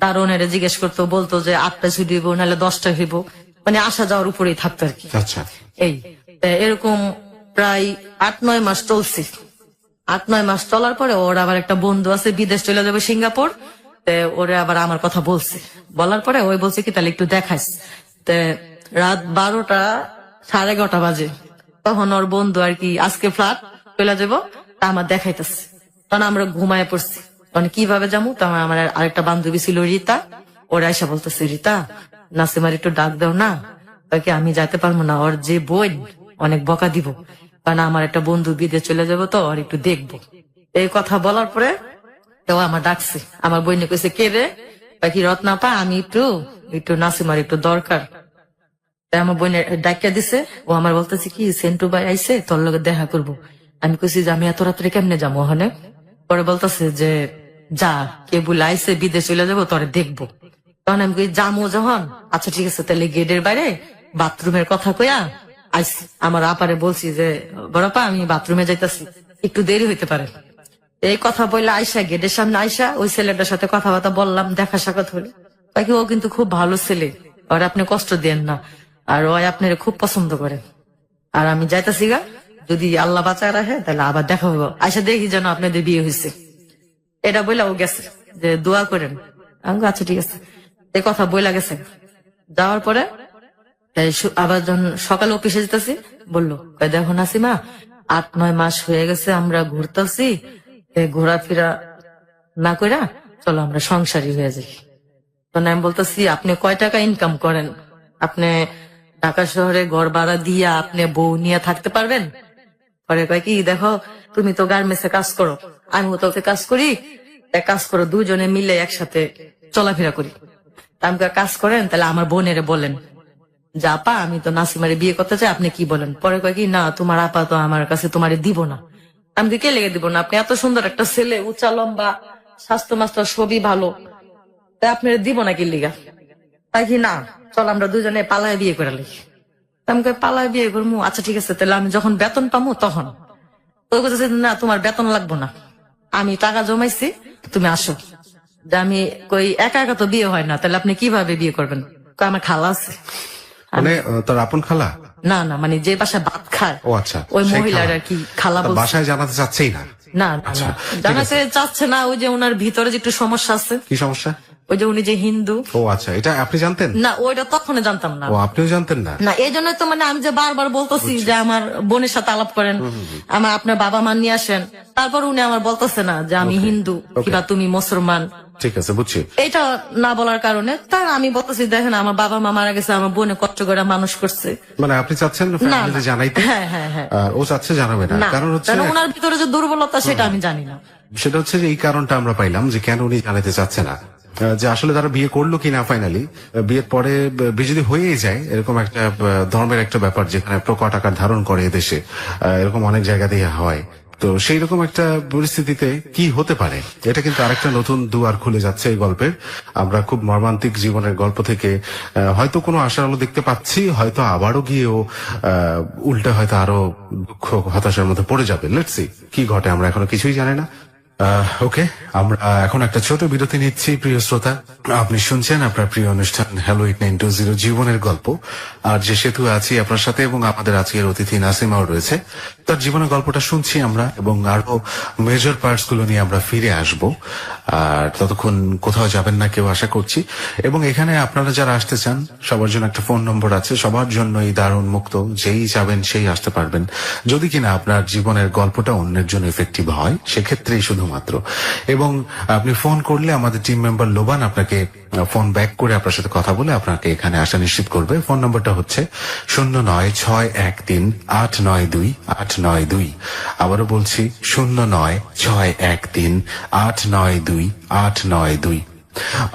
দারোয়ানের জিজ্ঞেস করতো, বলতো যে 8টায় ছুটি হইব, নাহলে 10টায় হইব। আসা যাওয়ার উপরেই থাকতো আর কি। আচ্ছা, এই এরকম প্রায় 8-9 মাস চলছে। 8-9 মাস চলার পরে ওর আবার একটা বন্ধু আছে, বিদেশ চলে যাবে সিঙ্গাপুর। ওরে আবার আমার কথা বলছে, বলার পরে ওই বলছে কি তাহলে একটু দেখাইস। রাত 12টা 11:30 বাজে, তখন ওর বন্ধু আর কি আজকে ফ্ল্যাট চলে যাবো, তা আমার দেখাইতেছে। তখন আমরা ঘুমায় পড়ছি। তখন কিভাবে যাবো, তখন আমার আরেকটা বান্ধবী ছিল রীতা, ওরা এসে বলতেছে, রীতা নাসিমার একটু ডাক দাও না। তাকে আমি যাইতে পারবো না, ওর যে বোন অনেক বকা দিব, কারণ আমার একটা বন্ধু বিদেশ চলে যাবো, তো আর একটু দেখবো। এই কথা বলার পরে তো আমার ডাকছে, আমার বইনে কইছে কে রে, বাকি রত্নাপা আমি একটু নাসিমার একটু দরকার। তাই আমার বইনে ডাকিয়া দিছে। ও আমার বলতেছে কি সেন্টু ভাই আইছে, তোর লগে দেখা করবো। আমি কইছি যে আমি এত রাত্রে কেমনে যাবো ওখানে। পরে বলতেছে যে যা, কে বলে আইছে বিদেশ চলে যাবো, তোরে দেখবো। তখন আমি কই যামো যখন, আচ্ছা ঠিক আছে, তাহলে গেটের বাইরে বাথরুমের কথা কইয়া আইসি। আমার আপারে বলছি যে বড়পা আমি বাথরুমে যাইতাছি, একটু দেরি হইতে পারে। এই কথা বললে আয়সা গেটের সামনে আয়সা ওই ছেলেটার সাথে কথাবার্তা বললাম, দেখা সাক্ষাৎ হলো। বাকি ও কিন্তু খুব ভালো ছেলে, আর আপনি কষ্ট দেন না, আর ও আপনার খুব পছন্দ করে। আর আমি যাইতাছি গা, যদি আল্লাহ বাঁচায় রাখে তাহলে আবার দেখা হইব। আয়সা দেখি যেন আপনাদের বিয়ে হয়েছে, এটা বইলা ও গেছে যে দোয়া করেন। আমি আচ্ছা ঠিক আছে, এই কথা বইলা গেছে। যাওয়ার পরে আবার যখন সকালে অফিসে যেতেছি, বললো দেখো নাসিমা 8-9 মাস হয়ে গেছে আমরা ঘুরতেছি, ঘোরাফেরা না কইরা চলো আমরা সংসারী হয়ে যাই। তখন আমি বলতেছি আপনি কয় টাকা ইনকাম করেন, আপনি ঢাকা শহরে ঘর ভাড়া দিয়া আপনি বউ নিয়ে থাকতে পারবেন? পরে কয় কি দেখো তুমি তো গার্মেন্টসে কাজ করো, আমিও তোকে কাজ করি, কাজ করো, দুজনে মিলে একসাথে চলাফেরা করি। আমি কাজ করেন তাহলে আমার বোনেরে বলেন যে আপা আমি তো নাসিমারে বিয়ে করতে চাই, আপনি কি বলেন? পরে কয় কি না তোমার আপা তো আমার কাছে তোমারে দিব না। আমি কে লেগে দিব না, আপনি এত সুন্দর একটা ছেলে, উঁচা লম্বা, স্বাস্থ্য মাস্টার সবই ভালো, তাই আপনার দিব না কি লিগা? তাই কি না চল আমরা দুজনে পালায় বিয়ে করে লিখি। আমি পালায় বিয়ে করবো, আচ্ছা ঠিক আছে, তাহলে আমি যখন বেতন পাবো তখন। ওই কথা না তোমার বেতন লাগবো না, আমি টাকা জমাইছি, তুমি আসো। যে আমি কই একা একা তো বিয়ে হয় না, তাহলে আপনি কিভাবে বিয়ে করবেন? আমার খালা আছে। তোর আপন খালা? না না, যে বাসায় ভাত খায়, ও আচ্ছা, ওই মহিলার আর কি খালা বলছে। বাসায় জানাতে চাচ্ছেই না? না না, জানাতে চাচ্ছে না। ওই যে ওনার ভিতরে যে একটু সমস্যা আছে। কি সমস্যা? ওই যে উনি যে হিন্দু। ও আচ্ছা, এটা আপনি জানতেন না? ওইটা তখনই জানতাম না। ও আপনিও জানতেন না? না, এই জন্যই তো আমি যে বারবার বলতেছি যে আমার বোনের সাথে আলাপ করেন, আমার আপনার বাবা মা নিয়ে আসেন। তারপর উনি আমার বলতেছে না যে আমি হিন্দু কিংবা তুমি মুসলমান। ঠিক আছে, বুঝছি। এটা না বলার কারণে তার আমি বলতেছি দেখেন আমার বাবা মা মারা গেছে, আমার বোনে কষ্ট করে মানুষ করছে। আপনি চাচ্ছেন ফ্যামিলিতে জানাইতে? হ্যাঁ হ্যাঁ হ্যাঁ। আর ও চাচ্ছে জানাবে না, কারণ হচ্ছে ওনার ভিতরে যে দুর্বলতা সেটা আমি জানি না। সেটা হচ্ছে যে এই কারণটা আমরা পাইলাম যে কেন উনি জানাতে চাচ্ছে না, যে আসলে তারা বিয়ে করলো কিনা ফাইনালি। বিয়ের পরে বিয়ে যদি হয়েই যায়, এরকম একটা ধর্মের একটা ব্যাপার যেখানে প্রকট আকার ধারণ করে এদেশে, এরকম অনেক জায়গাতেই হয়। তো সেই রকম একটা পরিস্থিতিতে কি হতে পারে, এটা কিন্তু আরেকটা নতুন দুয়ার খুলে যাচ্ছে এই গল্পের। আমরা খুব মর্মান্তিক জীবনের গল্প থেকে হয়তো কোনো আশার আলো দেখতে পাচ্ছি, হয়তো আবারও গিয়েও উল্টে হয়তো আরো দুঃখ হতাশার মধ্যে পড়ে যাবে। লেটস সি কি ঘটে, আমরা এখনো কিছুই জানি না। ওকে, আমরা এখন একটা ছোট বিরতি নিচ্ছি। প্রিয় শ্রোতা, আপনি শুনছেন আপনার প্রিয় অনুষ্ঠান হ্যালো 8920 জীবনের গল্প। আর যে সেতু আছি আপনার সাথে, এবং আমাদের আজকের অতিথি নাসিমাও রয়েছে। তার জীবনের গল্পটা শুনছি আমরা, এবং আরো মেজর পার্টস গুলো নিয়ে আমরা ফিরে আসব। আর ততক্ষণ কোথাও যাবেন না কেউ, আশা করছি। এবং এখানে আপনারা যারা আসতে চান, সবার জন্য একটা ফোন নম্বর আছে, সবার জন্য এই দারুণ মুক্ত, যেই যাবেন সেই আসতে পারবেন, যদি কিনা আপনার জীবনের গল্পটা অন্যের জন্য এফেক্টিভ হয়, সেক্ষেত্রেই শুধুমাত্র। এবং আপনি ফোন করলে আমাদের টিম মেম্বার লোবান আপনাকে ফোন ব্যাক করে আপনার সাথে কথা বলে আপনাকে এখানে আসা নিশ্চিত করবে। ফোন নম্বরটা হচ্ছে 09613892 আবারও বলছি 09613892।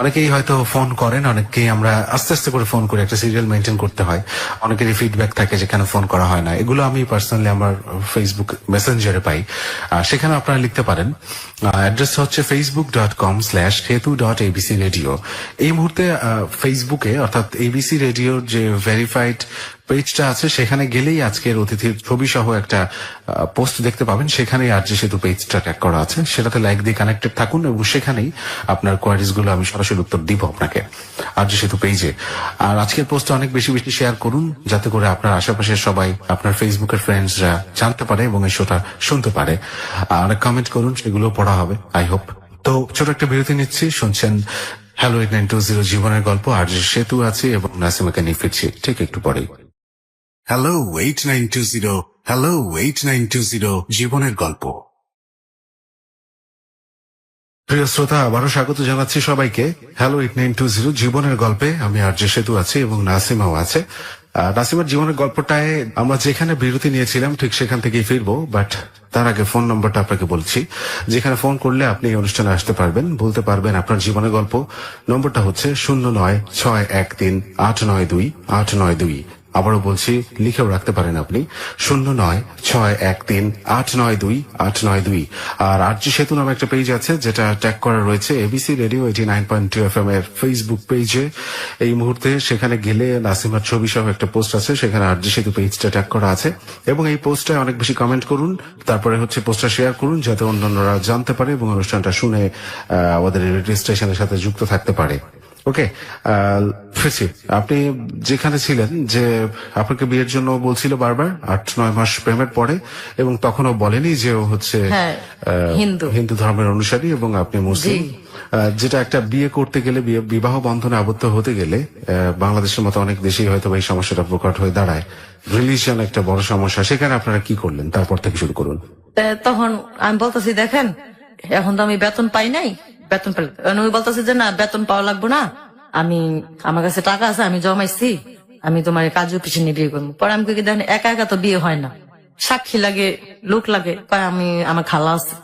অনেকেই হয়তো ফোন করেন, অনেকেই আমরা আস্তে আস্তে করে ফোন করে একটা সিরিয়াল মেনটেন করতে হয়। অনেকেরই ফিডব্যাক থাকে যে কেন ফোন করা হয় না। এগুলো আমি পার্সোনালি আমার ফেসবুক মেসেঞ্জারে পাই, সেখানে আপনারা লিখতে পারেন। অ্যাড্রেস হচ্ছে facebook.com/hetu.abcradio। এই মুহূর্তে ফেসবুকে, অর্থাৎ এবিসি রেডিওর যে ভেরিফাইড পেজটা আছে, সেখানে গেলেই আজকের অতিথির ছবি সহ একটা পোস্ট দেখতে পাবেন। সেখানেই আরজে সেতু পেজটা ট্যাগ করা আছে, সেটাতে লাইক দিয়ে কানেক্টেড থাকুন, এবং সেখানেই আপনার কোয়ারিজ গুলো আমি সরাসরি উত্তর দিব আপনাকে আরজে সেতু পেজে। আর আজকের পোস্টটা অনেক বেশি বেশি শেয়ার করুন, যাতে করে আপনার আশেপাশের সবাই, আপনার ফেসবুকের ফ্রেন্ডসরা জানতে পারে এবং এই শোটা শুনতে পারে। অনেক কমেন্ট করুন, সেগুলো পড়া হবে আই হোপ। তো ছোট একটা বিরতি নিচ্ছি। শুনছেন হ্যালো 8920 জীবনের গল্প। আরজে সেতু আছে এবং নাসিমাকে নিয়ে ফিরছি ঠিক একটু পরেই। হ্যালো 8920, হ্যালো 8920 জীবনের গল্প। প্রিয় শ্রোতা, আবারও স্বাগত জানাচ্ছি সবাইকে হ্যালো 8920 জীবনের গল্পে। আমি আরজে সেতু আছি এবং নাসিমাও আছে। নাসিমার জীবনের গল্পটায় আমরা যেখানে বিরতি নিয়েছিলাম ঠিক সেখান থেকেই ফিরবো, বাট তার আগে ফোন নম্বরটা আপনাকে বলছি, যেখানে ফোন করলে আপনি এই অনুষ্ঠানে আসতে পারবেন, বলতে পারবেন আপনার জীবনের গল্প। নম্বরটা হচ্ছে 09613892। আবারও বলছি, লিখেও রাখতে পারেন আপনি 09613892। আর আরজি সেতু নামে একটা পেজ আছে, যেটা ট্যাগ করা রয়েছে এবিসি রেডিও 89.2 FM এর ফেসবুক পেজে এই মুহূর্তে। সেখানে গেলে নাসিমার ছবি সহ একটা পোস্ট আছে, সেখানে আরজি সেতু পেজটা ট্যাগ করা আছে। এবং এই পোস্টটায় অনেক বেশি কমেন্ট করুন, তারপরে হচ্ছে পোস্টটা শেয়ার করুন, যাতে অন্যান্যরা জানতে পারে এবং অনুষ্ঠানটা শুনে আমাদের রেডিও স্টেশনের সাথে যুক্ত থাকতে পারে। ওকে, ফিরছি। আপনি যেখানে ছিলেন, যে আপনাকে বিয়ের জন্য বলছিল বারবার 8-9 মাস প্রেমের পরে, এবং তখনও বলেনি যে ও হচ্ছে হিন্দু ধর্মের অনুসারী এবং আপনি মুসলিম। যেটা একটা বিয়ে করতে গেলে, বিবাহ বন্ধনে আবদ্ধ হতে গেলে বাংলাদেশের মতো অনেক দেশেই হয়তো এই সমস্যাটা প্রকট হয়ে দাঁড়ায়। রিলিজিয়ন একটা বড় সমস্যা। সেখানে আপনারা কি করলেন? তারপর থেকে শুরু করুন। তখন আমি বলতেছি, দেখেন এখন তো আমি বেতন পাই নাই, বেতন পেলে উনি বলতেছে যে না, বেতন পাওয়া লাগবো না, আমার কাছে টাকা আছে, আমি জমাইছি, আমি তোমার কাজু পিছনে বিয়ে করবো। পরে আমি কি দেখেন, একা একা তো বিয়ে হয় না, সাক্ষী লাগে, লোক লাগে। আমি আমার খালা আছে,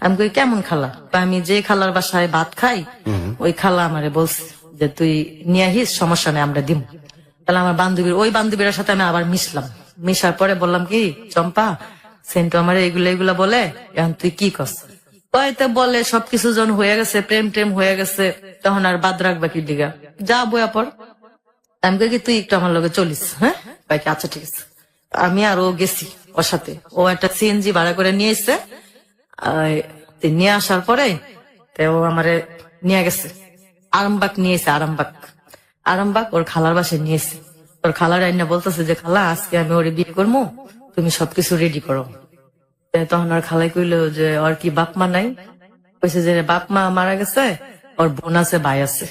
আমি কই কেমন খালা? আমি যে খালার বাসায় ভাত খাই, ওই খালা আমারে বলছে যে তুই নিয়ে আহিস, সমস্যা নেই, আমরা দিব। তাহলে আমার ওই বান্ধবীর সাথে আমি আবার মিশার পরে বললাম কি, চম্পা সেন্টু আমার এগুলা বলে, এখন তুই কি করছ? তো বলে সবকিছু যখন হয়ে গেছে, প্রেম টেম হয়ে গেছে, তখন আর বাদ রাখবা কি দিঘা, যা বয়া পর। আমি কই কি তুই একটু আমার লগে চলিস? হ্যাঁ ভাই, আচ্ছা ঠিক আছে। আমি আর ও গেছি ওর সাথে। ও একটা সিএনজি ভাড়া করে নিয়ে এসছে। নিয়ে আসার পরে ও আমারে নিয়ে গেছে আরামবাগ, নিয়েছে আরামবাগ ওর খালার বাসায় নিয়েছে। ওর খালার আইনা বলতেছে যে খালা, আজকে আমি ওরে বিয়ে করবো, তুমি সবকিছু রেডি করো। তখন ওর খালাই কইলো যে ওর কি বাপ মা নাই? কইছে যে বাপ মা মারা গেছে, ওর বোন আছে, ভাই আছে।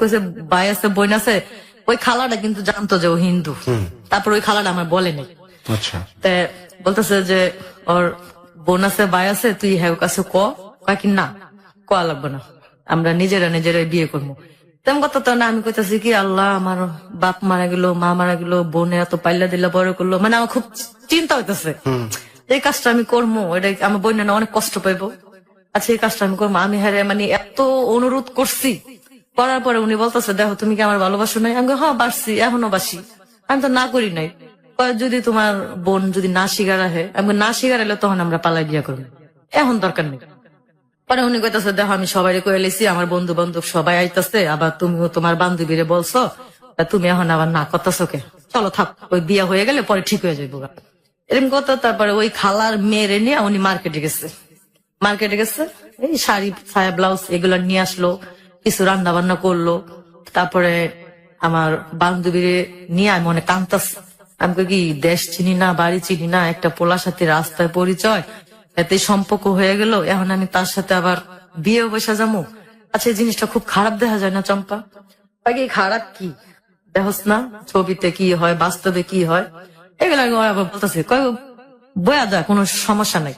কইছে ভাই আছে, বোন আছে। ওই খালাটা কিন্তু জানতো যে ও হিন্দু, তারপর ওই খালাটা আমার বলে নাই। আচ্ছা, বলতেছে যে ওর বোন আছে, ভাই আছে, তুই হ্যাঁ কাছে কি না, কোয়া লাগবে না, আমরা নিজেরাই বিয়ে করবো। তেমন কথা তো না। আমি কইতাছি কি, আল্লাহ, আমার বাপ মারা গেল, মা মারা গেল, বোনে এত পাইলা দিলা বড় করলো, মানে আমার খুব চিন্তা হইতেছে এই কাজটা আমি করবো, এটা আমার বোন না অনেক কষ্ট পাইবো। আচ্ছা, এই কাজটা আমি করবো। আমি হ্যাঁ মানে এত অনুরোধ করছি, করার পরে উনি বলতেছে দেখো তুমি কি আমার ভালোবাসো নাই? আমি হ্যাঁ বাসছি, এখনো বাসি, আমি তো না করি নাই। যদি তোমার বোন যদি না শিকার আহে, আমি না শিকার এলে তখন আমরা পালাই বিয়া করবো, এখন দরকার নেই। পরে উনি কইতাছে দেখো আমি সবাই কয়ে লেছি, আমার বন্ধু বান্ধব সবাই আইতাছে, আবার তুমিও তোমার বান্ধবীরে বলছো, তুমি এখন আবার না করতেছো কে? চলো থাক, ওই বিয়া হয়ে গেলে পরে ঠিক হয়ে যাবো এরকম কথা। তারপরে ওই খালার মেয়েরে নিয়ে উনি মার্কেটে গেছে। মার্কেটে গেছে, এই শাড়ি ছায়া ব্লাউজ এগুলো নিয়ে আসলো, কিছু রান্না বান্না করলো। তারপরে আমার বান্ধবীর নিয়ে আমি অনেক কান্তাছি। আমি কই কি দেশ চিনি না, বাড়ি চিনি না, একটা পোলার সাথে রাস্তায় পরিচয়, এতে সম্পর্ক হয়ে গেল, এখন আমি তার সাথে আবার বিয়ে বসে যাবো। আচ্ছা, এই জিনিসটা খুব খারাপ দেখা যায় না চম্পা? আগে খারাপ কি দেখস না, ছবিতে কি হয় বাস্তবে কি হয়, এগুলো আমি আবার বলতেছে, কয় বয়া যা, কোনো সমস্যা নাই।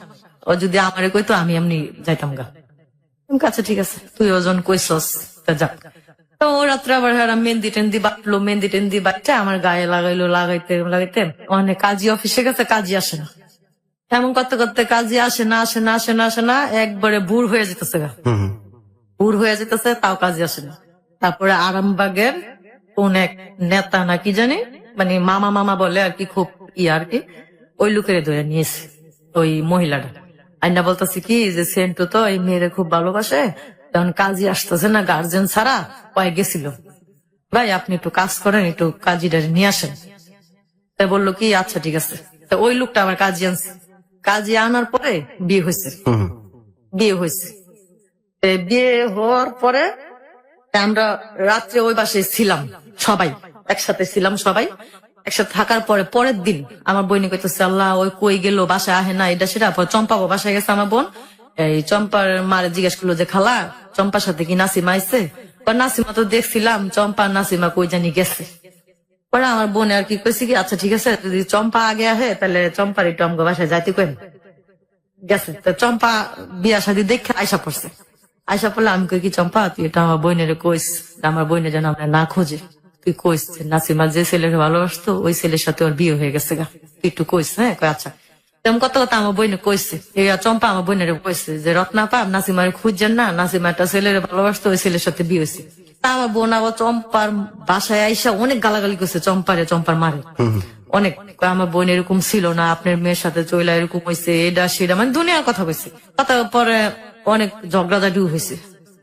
ও যদি আমারে কইতো আমি এমনি যাইতাম গা। আচ্ছা ঠিক আছে, তুই ওজন কইসস, তা যা। তো ও রাত্রে আবার মেহেন্দি টেন্দি বাটলো, মেহেন্দি টেন্দি বাটটা আমার গায়ে লাগাইলো, লাগাইতে লাগাইতে অনেক কাজী অফিসে গেছে, কাজী আসে না। এমন করতে করতে কাজী আসে না, আসে না, আসে না, আসে না, একবারে বুড় হয়ে যেতেছে গা, বুড় হয়ে যেতেছে, তাও কাজী আসে না। তারপরে আরামবাগের কোন এক নেতা না কি জানি, মানে মামা মামা বলে আর কি, খুব আর কি, ওই লোকের ধরে নিয়েছে ওই মহিলাটা। আইনা বলতেছি কি যে সেন্টু তো এই মেয়েরে খুব ভালোবাসে, তখন কাজী আসতেছে না গার্জেন ছাড়া, কয়ে গেছিল, ভাই আপনি একটু কাজ করেন, একটু কাজীটা নিয়ে আসেন। তাই বললো কি আচ্ছা ঠিক আছে। তো ওই লোকটা আবার কাজী আনছে, কাজী আনার পরে বিয়ে হয়েছে, বিয়ে হয়েছে। বিয়ে হওয়ার পরে আমরা রাত্রে ওই বাসায় ছিলাম, সবাই একসাথে ছিলাম, সবাই একসাথে থাকার পরে পরের দিন আমার বোন কইতেছে আল্লাহ ওই কই গেল, বাসায় আহে না, এটা সেটা। পর চম্পা বাসায় গেছে আমার বোন, এই চম্পার মারে জিজ্ঞেস করলো যে খালা চম্পার সাথে কি নাসিমা আইছে? নাসিমা তো দেখছিলাম, চম্পা নাসিমা কই জানি গেছে। পরে আমার বোন আর কি কইছে কি আচ্ছা ঠিক আছে, যদি চম্পা আগে আহে তাহলে চম্পার একটু আমগো বাসায় যাইতে কেন গেছে। তো চম্পা বিয়া শাদী দেখে আয়সা পড়ছে, আয়সা পড়লে আমি কই কি চম্পা তুই এটা আমার বোনের কইস, আমার বোনের যেন আমরা না খোঁজে, তুই কইস নাসিমা যে ছেলেকে ভালোবাসতো ওই ছেলের সাথে ওর বিয়ে হয়ে গেছে গা, তুই একটু কইস। হ্যাঁ কই আচ্ছা। তেমন কত কথা আমার বইনে কইছে, এই চম্পা আমার বোনের কইছে যে রত্নাপা নাসিমার খুঁজছেন না, নাসিমা একটা ছেলের ভালোবাসতো ওই ছেলের সাথে বিয়ে হয়েছে। তা আমার বোন আবার চম্পার বাসায় আইসা অনেক গালাগালি করছে চম্পারে, চম্পার মারে অনেক। আমার বোন এরকম ছিল না, আপনার মেয়ের সাথে চইলা এরকম হয়েছে, এটা সেটা, মানে দুনিয়ার কথা কইছে। তারপরে অনেক ঝগড়াঝাটিও হয়েছে।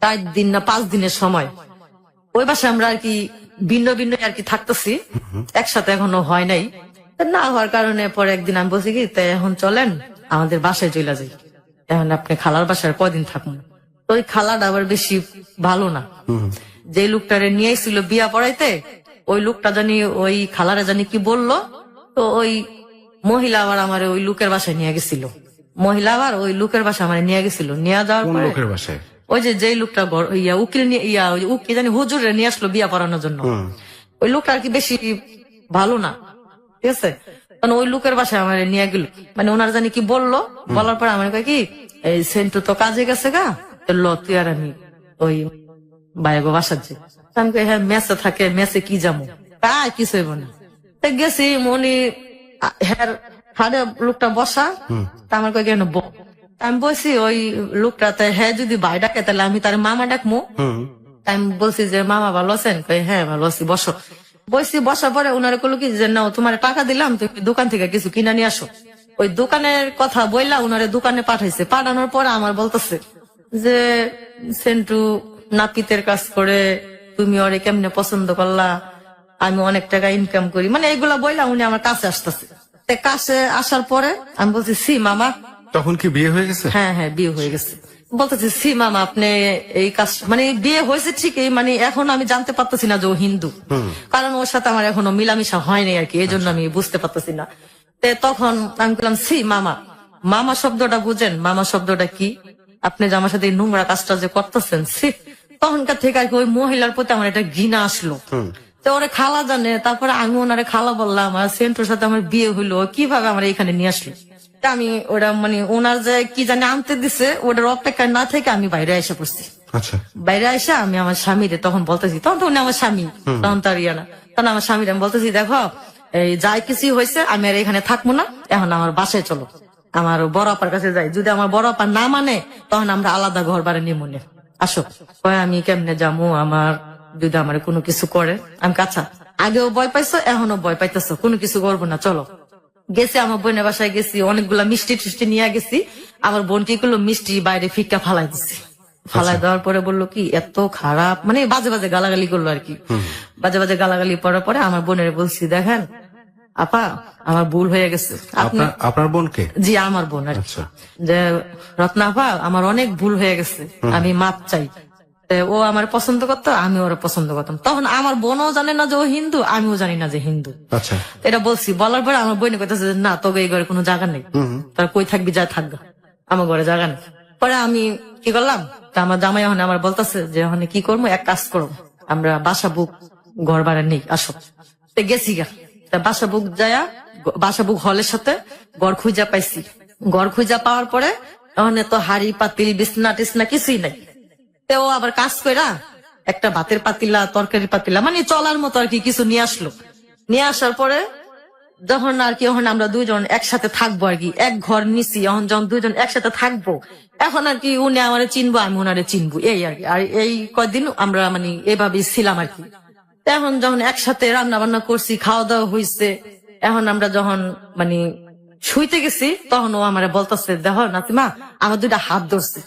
4 দিন না 5 দিনের সময় ওই বাসায় আমরা আর কি ভিন্ন ভিন্ন আর কি থাকতেছি, একসাথে এখনো হয় নাই। না হওয়ার কারণে পরে একদিন আমি বলছি কি তাই এখন চলেন আমাদের বাসায় চলে যাই, এখন আপনি খালার বাসায় কয়দিন থাকুন। তো ওই খালাটা আবার বেশি ভালো না, যে লোকটারে নিয়ে ছিল বিয়া পড়াইতে, ওই লোকটা জানি ওই খালারা জানি কি বললো, তো ওই মহিলা আবার আমার ওই লোকের বাসায় নিয়ে গেছিল, মহিলা আবার ওই লোকের বাসায় আমার নিয়ে গেছিল। নিয়ে যাওয়ার পরে লোকের বাসায় ওই যে লোকটা উকিল নিয়ে উকিল জানি হুজুরে নিয়ে আসলো বিয়া পড়ানোর জন্য, ওই লোকটা আর কি বেশি ভালো না, ঠিক আছে। কারণ ওই লোকের বাসায় আমার নিয়ে গেল, মানে ওনার জানি কি বললো, বলার পরে আমার কয় কি এই সেন্টু তো কাজে গেছে গা, তো ল তুই আর আমি ওই বাইগো বাসার যে। আমি কই হ্যাঁ মেসে থাকে, মেসে কি যাবো, তাই কিছু হইব না। গেছি মনি হ্যাঁ হারে লোকটা বসা, তা আমার কয় কেন আমি বলছি ওই লোকটাতে হ্যাঁ যদি ভাই ডাকে তাহলে আমি তার মামা ডাকবো। আমি বলছি যে মামা ভালো আছেন? হ্যাঁ ভালো আছি, বসো। বসছি, বসার পরে ওনারা বললো কি যে না তোমার টাকা দিলাম, তুমি দোকান থেকে কিছু কিনা নিয়ে আসো। ওই দোকানের কথা বললা, ওনারে দোকানে পাঠাইছে। পাঠানোর পরে আমার বলতেছে যে সেন্টু নাপিতের কাজ করে, তুমি ওরে কেমনে পছন্দ করলা, আমি অনেক টাকা ইনকাম করি, মানে এগুলা বললা উনি আমার কাছে আসতেছে। কাছে আসার পরে আমি বলছি সি মামা। তখন কি বিয়ে হয়ে গেছে? হ্যাঁ হ্যাঁ বিয়ে হয়ে গেছে। বলতেছি সি মামা আপনি এই কাজ, মানে বিয়ে হয়েছে ঠিকই, মানে এখন আমি জানতে পারতেছি না যে ও হিন্দু, কারণ ওর সাথে আমার এখনো মিলামিশা হয়নি আর কি, এই জন্য আমি বুঝতে পারতেছি না। তখন আমি বললাম সি মামা, মামা শব্দটা বুঝেন, মামা শব্দটা কি, আপনি যে আমার সাথে এই নোংরা কাজটা যে করতেছেন, সি। তখনকার থেকে আর কি ওই মহিলার প্রতি আমার একটা ঘৃণা আসলো। তো ওরে খালা জানে, তারপরে আমি ওনারে খালা বললাম, আর সেন্টুর সাথে আমার বিয়ে হইলো, কিভাবে আমার এখানে নিয়ে আসলো। আমি ওরা মানে ওনার যে কি জানি আনতে দিছে, ওটার অপেক্ষায় না থেকে আমি বাইরে এসে পড়ছি। আচ্ছা, বাইরে এসে আমি আমার স্বামীরে তখন বলতেছি, তখন তো উনি আমার স্বামী, তখন তার ইয়া না, তখন আমার স্বামীর আমি বলতেছি দেখো এই যাই কিছু হয়েছে আমি আর এখানে থাকবো না, এখন আমার বাসায় চলো, আমার বড় আপার কাছে যাই, যদি আমার বড় আপা না মানে তখন আমরা আলাদা ঘর বাড়ি নিয়ে মনে আসো। আমি কেমনে যাবো, আমার যদি আমার কোনো কিছু করে, আমি কাছা আগেও ভয় পাইছো এখনো ভয় পাইতেছো, কোনো কিছু করবো না, চলো। গেছি আমার বোনের বাসায় গেছি, অনেকগুলা মিষ্টি টিষ্টি নিয়ে গেছি। আমার বোন কি করলো, মিষ্টি বাইরে ফিক্কা ফালাই দিছি। ফালাই দেওয়ার পরে বললো কি এত খারাপ, মানে বাজে বাজে গালাগালি করলো আর কি। বাজে বাজে গালাগালি করার পরে আমার বোনের বলছি দেখেন আপা আমার ভুল হয়ে গেছে, আপনি আপনার বোনকে? জি আমার বোন আর কি। আচ্ছা। যে রত্না আপা আমার অনেক ভুল হয়ে গেছে, আমি মাপ চাই। তো ও আমার পছন্দ করতো, আমি ওরা পছন্দ করতাম। তখন আমার বোনও জানে না যে ও হিন্দু, আমিও জানি না যে হিন্দু। আচ্ছা। এটা বলছি, বলার পরে আমার বোন কইতেছে যে না তোকে এই ঘরে কোনো জায়গা নেই, তার কই থাকবি যা থাকবে, আমার ঘরে জায়গা নেই। পরে আমি কি করলাম, তা আমার জামাই এখন আমার বলতেছে যে ওখানে কি করবো, এক কাজ করবো, আমরা বাসা বুক ঘর ভাড়া নেই, আসো। তো গেছি গা, তা বাসা বুক যায়া বাসা বুক হলের সাথে ঘর খুঁজা পাইছি। ঘর খুঁজা পাওয়ার পরে ওখানে তো হাড়ি পাতিল বিছনা টিছনা কিছুই নাই। তো ও আবার কাজ কইরা একটা ভাতের পাতিলা তরকারি পাতিলা মানে চলার মতো আর কি কিছু নিয়ে আসলো। নিয়ে আসার পরে যখন আর কি ওখানে আমরা দুইজন একসাথে থাকবো আর কি, এক ঘর নিছি, এখন যখন দুইজন একসাথে থাকবো, এখন আর কি উনি আমারে চিনবো, আমি ওনারে চিনবো, এই আর কি। আর এই কয়দিন আমরা মানে এভাবেই ছিলাম আর কি। তো এখন যখন একসাথে রান্না বান্না করছি, খাওয়া দাওয়া হয়েছে, এখন আমরা যখন মানে শুইতে গেছি, তখন ও আমারে বলতেছে দেখো নাসিমা, আমার দুইটা হাত ধরছে।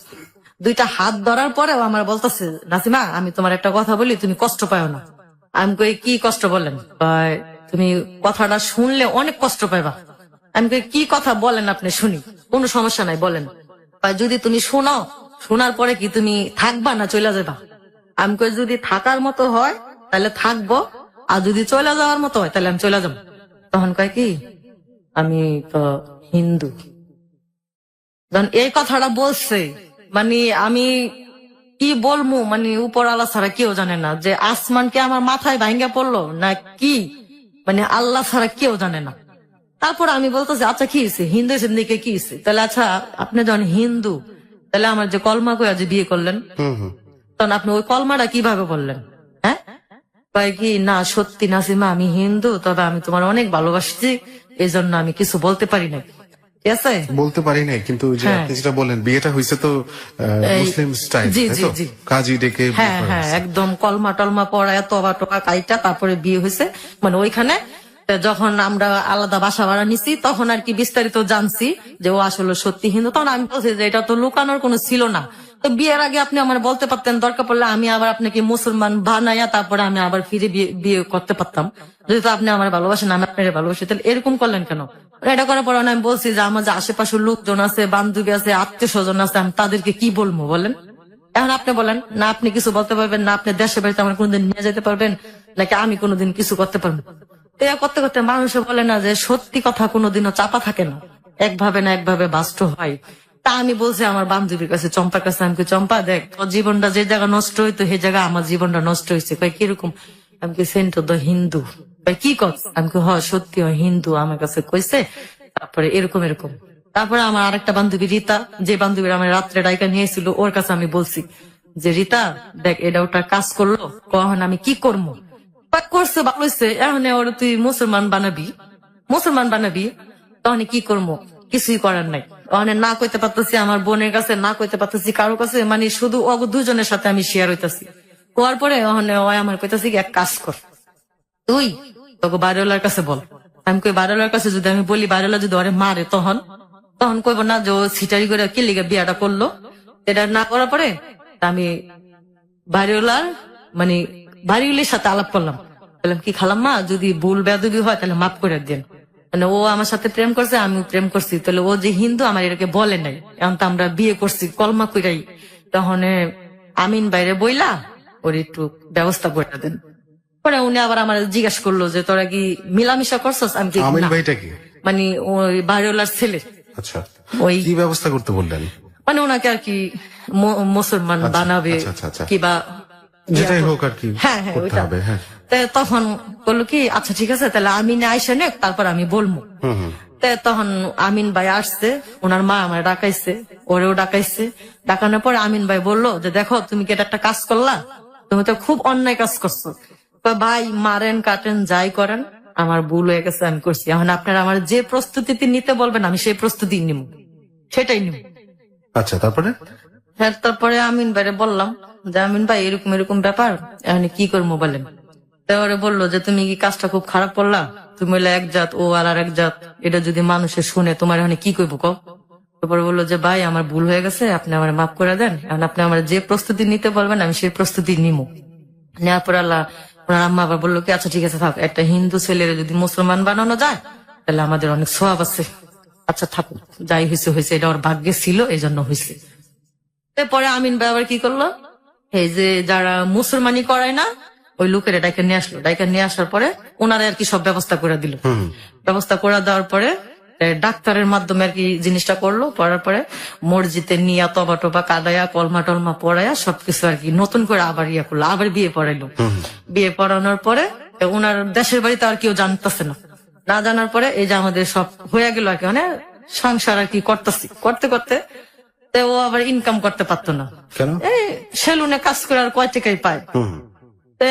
দুইটা হাত ধরার পরেও আমার বলতেছে নাসিমা আমি তোমার একটা কথা বলি, তুমি কষ্ট পাও না। আমি কই কি কষ্ট বলেন? কয় তুমি কথাটা শুনলে অনেক কষ্ট পাইবা। আমি কই কি কথা বলেন আপনি, শুনি, কোনো সমস্যা নাই বলেন। কয় যদি তুমি শোনো, শোনার পরে কি তুমি থাকবা না চলে যাবা? আমি কই যদি থাকার মতো হয় তাহলে থাকবো, আর যদি চলে যাওয়ার মতো হয় তাহলে আমি চলে যাবো। তখন কয় কি আমি তো হিন্দু। যখন এই কথাটা বলছে মানে আমি কি বলবো, মানে উপর আল্লাহ ছাড়া কেউ জানে না যে আসমান কি আমার মাথায় ভাঙ্গা পড়লো না কি, মানে আল্লাহ ছাড়া কেউ জানে না। তারপর আমি বলতেছি আচ্ছা কি হয়েছে, হিন্দু সিন্দিকে কি হয়েছে? তাহলে আচ্ছা আপনি যখন হিন্দু তাহলে আমার যে কলমা কইয়া যে বিয়ে করলেন, তখন আপনি ওই কলমাটা কিভাবে বললেন? হ্যাঁ, কয় কি না সত্যি নাসিমা আমি হিন্দু, তবে আমি তোমার অনেক ভালোবাসছি, এই জন্য আমি কিছু বলতে পারি না। ঠিক আছে, বলতে পারি নাই, কিন্তু যে হ্যাঁ। আপনি যেটা বলেন বিয়েটা হয়েছে তো মুসলিম স্টাইল, জি, তাই জি, তো? জি। কাজী ডেকে বিয়ে হ্যাঁ করা হ্যাঁ হয়েছে। একদম কলমা টলমা পড়া টবা টবা কাইটা তারপরে বিয়ে হয়েছে। মানে ওইখানে যখন আমরা আলাদা বাসা ভাড়া নিছি তখন আর কি বিস্তারিত জানছি যে ও আসলে সত্যি হিন্দু। তখন আমি বলছি যে এটা তো লুকানোর কোনো ছিল না, তো বিয়ের আগে আপনি আমার বলতে পারতেন, দরকার পড়লে আমি আবার আপনাকে মুসলমান বানাইয়া তারপরে আমি আবার ফিরে বিয়ে করতে পারতাম। যেহেতু আপনি আমার ভালোবাসেন, আমি আপনার ভালোবাসি, তাহলে এরকম করলেন কেন? এটা করার পর আমি বলছি যে আমার যে আশেপাশের লোকজন আছে, বান্ধবী আছে, আত্মীয় স্বজন আছে, আমি তাদেরকে কি বলবো বলেন? এখন আপনি বলেন না, আপনি কিছু বলতে পারবেন না, আপনি দেশে বাড়িতে আমার কোনোদিন নিয়ে যেতে পারবেন নাকি আমি কোনোদিন কিছু করতে পারবো? তো করতে করতে মানুষে বলে না যে সত্যি কথা কোনোদিনও চাপা থাকে না, একভাবে না একভাবে বাস্তব হয়। তা আমি বলছি আমার বান্ধবীর কাছে, চম্পার কাছে, আমি কই, চম্পা দেখ তোর জীবনটা যে জায়গা নষ্ট হইতো সেই জায়গা আমার জীবনটা নষ্ট হয়েছে। কই কিরকম? আমি কি সেন্ট দ্য হিন্দু। কই কি কর? আমি কই হ সত্যি ও হিন্দু, আমার কাছে কইছে। তারপরে এরকম এরকম। তারপরে আমার আরেকটা বান্ধবী রীতা, যে বান্ধবীর আমার রাত্রে ডাইকা নিয়েছিল, ওর কাছে আমি বলছি যে রীতা দেখ এটা ওটা কাজ করলো, কখন আমি কি করবো? করছে ভালো হয়েছে, এখন ওর তুই মুসলমান বানাবি, তখন কি করবো? কিছুই করার নাই। ওখানে না কইতে পারতেছি আমার বোনের কাছে, না কইতে পারতেছি কারো কাছে, মানে শুধু দুজনের সাথে আমি শেয়ার হইতাছি। হওয়ার পরে ওখানে ওই আমার কইতাছি এক কাজ কর, তুই তোকে বাড়িওয়ালার কাছে বল। আমি কই বাড়িওয়ালার কাছে যদি আমি বলি, বাড়িওয়ালা যদি ওরে মারে তখন কইব না যে ও সিটারি করে কি লিগে বিয়াটা করলো। এটা না করার পরে আমি বাড়িওয়ালার মানে বাড়িওয়ালির সাথে আলাপ করলাম, বললাম কি খালাম্মা যদি ভুল বেয়াদবি হয় তাহলে মাফ করে দেন। মানে ও আমার সাথে প্রেম করছে, আমি প্রেম করছি, তাহলে ও যে হিন্দু আমার এটাকে বলে নাই, এখন তো আমরা বিয়ে করছি কলমা কইরাই। তখন আমিন বাইরে বইলা ওর একটু ব্যবস্থা করে দেন। পরে উনি আবার আমার জিজ্ঞাসা করলো যে তোরা কি মিলামিশা করছস? আমি কি আমিন না। ভাইটা কি? মানে ওই বাড়িওয়ালার ছেলে। আচ্ছা, ওই কি ব্যবস্থা করতে বললেন? মানে ওনাকে আর কি মুসলমান বানাবে আচ্ছা। কিবা যেটাই হোক আর কি হ্যাঁ হ্যাঁ করতে ওইটা। হবে। হ্যাঁ, তো তখন বললো কি আচ্ছা ঠিক আছে তাহলে আমিন আইসা নে, তারপর আমি বলবো। তখন আমিন ভাই আসছে, ওনার মা আমার ডাকাইছে, ওরেও ডাকাইছে। ডাকানোর পর আমিন ভাই বললো যে দেখো তুমি কি এটা একটা কাজ করলা, তুমি তো খুব অন্যায় কাজ করছো। ভাই মারেন কাটেন যাই করেন, আমার ভুল হয়ে গেছে, আমি করছি। এখন আপনারা আমার যে প্রস্তুতি নিতে বলবেন আমি সেই প্রস্তুতি নিব, সেটাই নিব। আচ্ছা, তারপরে? হ্যাঁ, তারপরে আমিন ভাইরে বললাম যে আমিন ভাই এরকম এরকম ব্যাপার, এখন কি করবো বলেন। তারপরে বললো যে তুমি কি কাজটা খুব খারাপ করলা, তুমি হলে এক জাত ও আর এক জাত, এটা যদি মানুষে শুনে তোমার এখানে কি করবো কও। তারপরে বললো যে ভাই আমার ভুল হয়ে গেছে, আপনি আমার মাফ করে দেন, এখন আপনি আমার যে প্রস্তুতি নিতে বলবেন আমি সেই প্রস্তুতি নিব। নেওয়ার পর আল্লাহ ওনার আম্মা আবার বললো কি আচ্ছা ঠিক আছে থাক, একটা হিন্দু ছেলের যদি মুসলমান বানানো যায় তাহলে আমাদের অনেক সওয়াব আছে, আচ্ছা থাকুক, যাই হয়েছে হয়েছে, এটা ওর ভাগ্যে ছিল এই জন্য হয়েছে। এরপরে আমিন ভাই আবার কি করলো, এই যে যারা মুসলমানি করায় না ওই লোকের ডাইকে নিয়ে আসলো, ডাইকে নিয়ে আসার পরে ওনারা আর কি সব ব্যবস্থা করে দিল। ব্যবস্থা করে দেওয়ার পরে ডাক্তারের মাধ্যমে আর কি জিনিসটা করলো, করার পরে মসজিদে নিয়ে তবা টবা কাদায়া কলমা টলমা পড়ায়া সবকিছু আর কি নতুন করে আবার ইয়া করলো, আবার বিয়ে পড়াইলো। বিয়ে পড়ানোর পরে ওনার দেশের বাড়িতে আর কেউ জানতেছে না, না জানার পরে এই যে আমাদের সব হয়ে গেল আর কি, মানে সংসার আর কি করতেছি, করতে করতে ও আবার ইনকাম করতে পারতো না। কেন? এই সেলুনে কাজ করে আর কয় টাকাই পায়। তে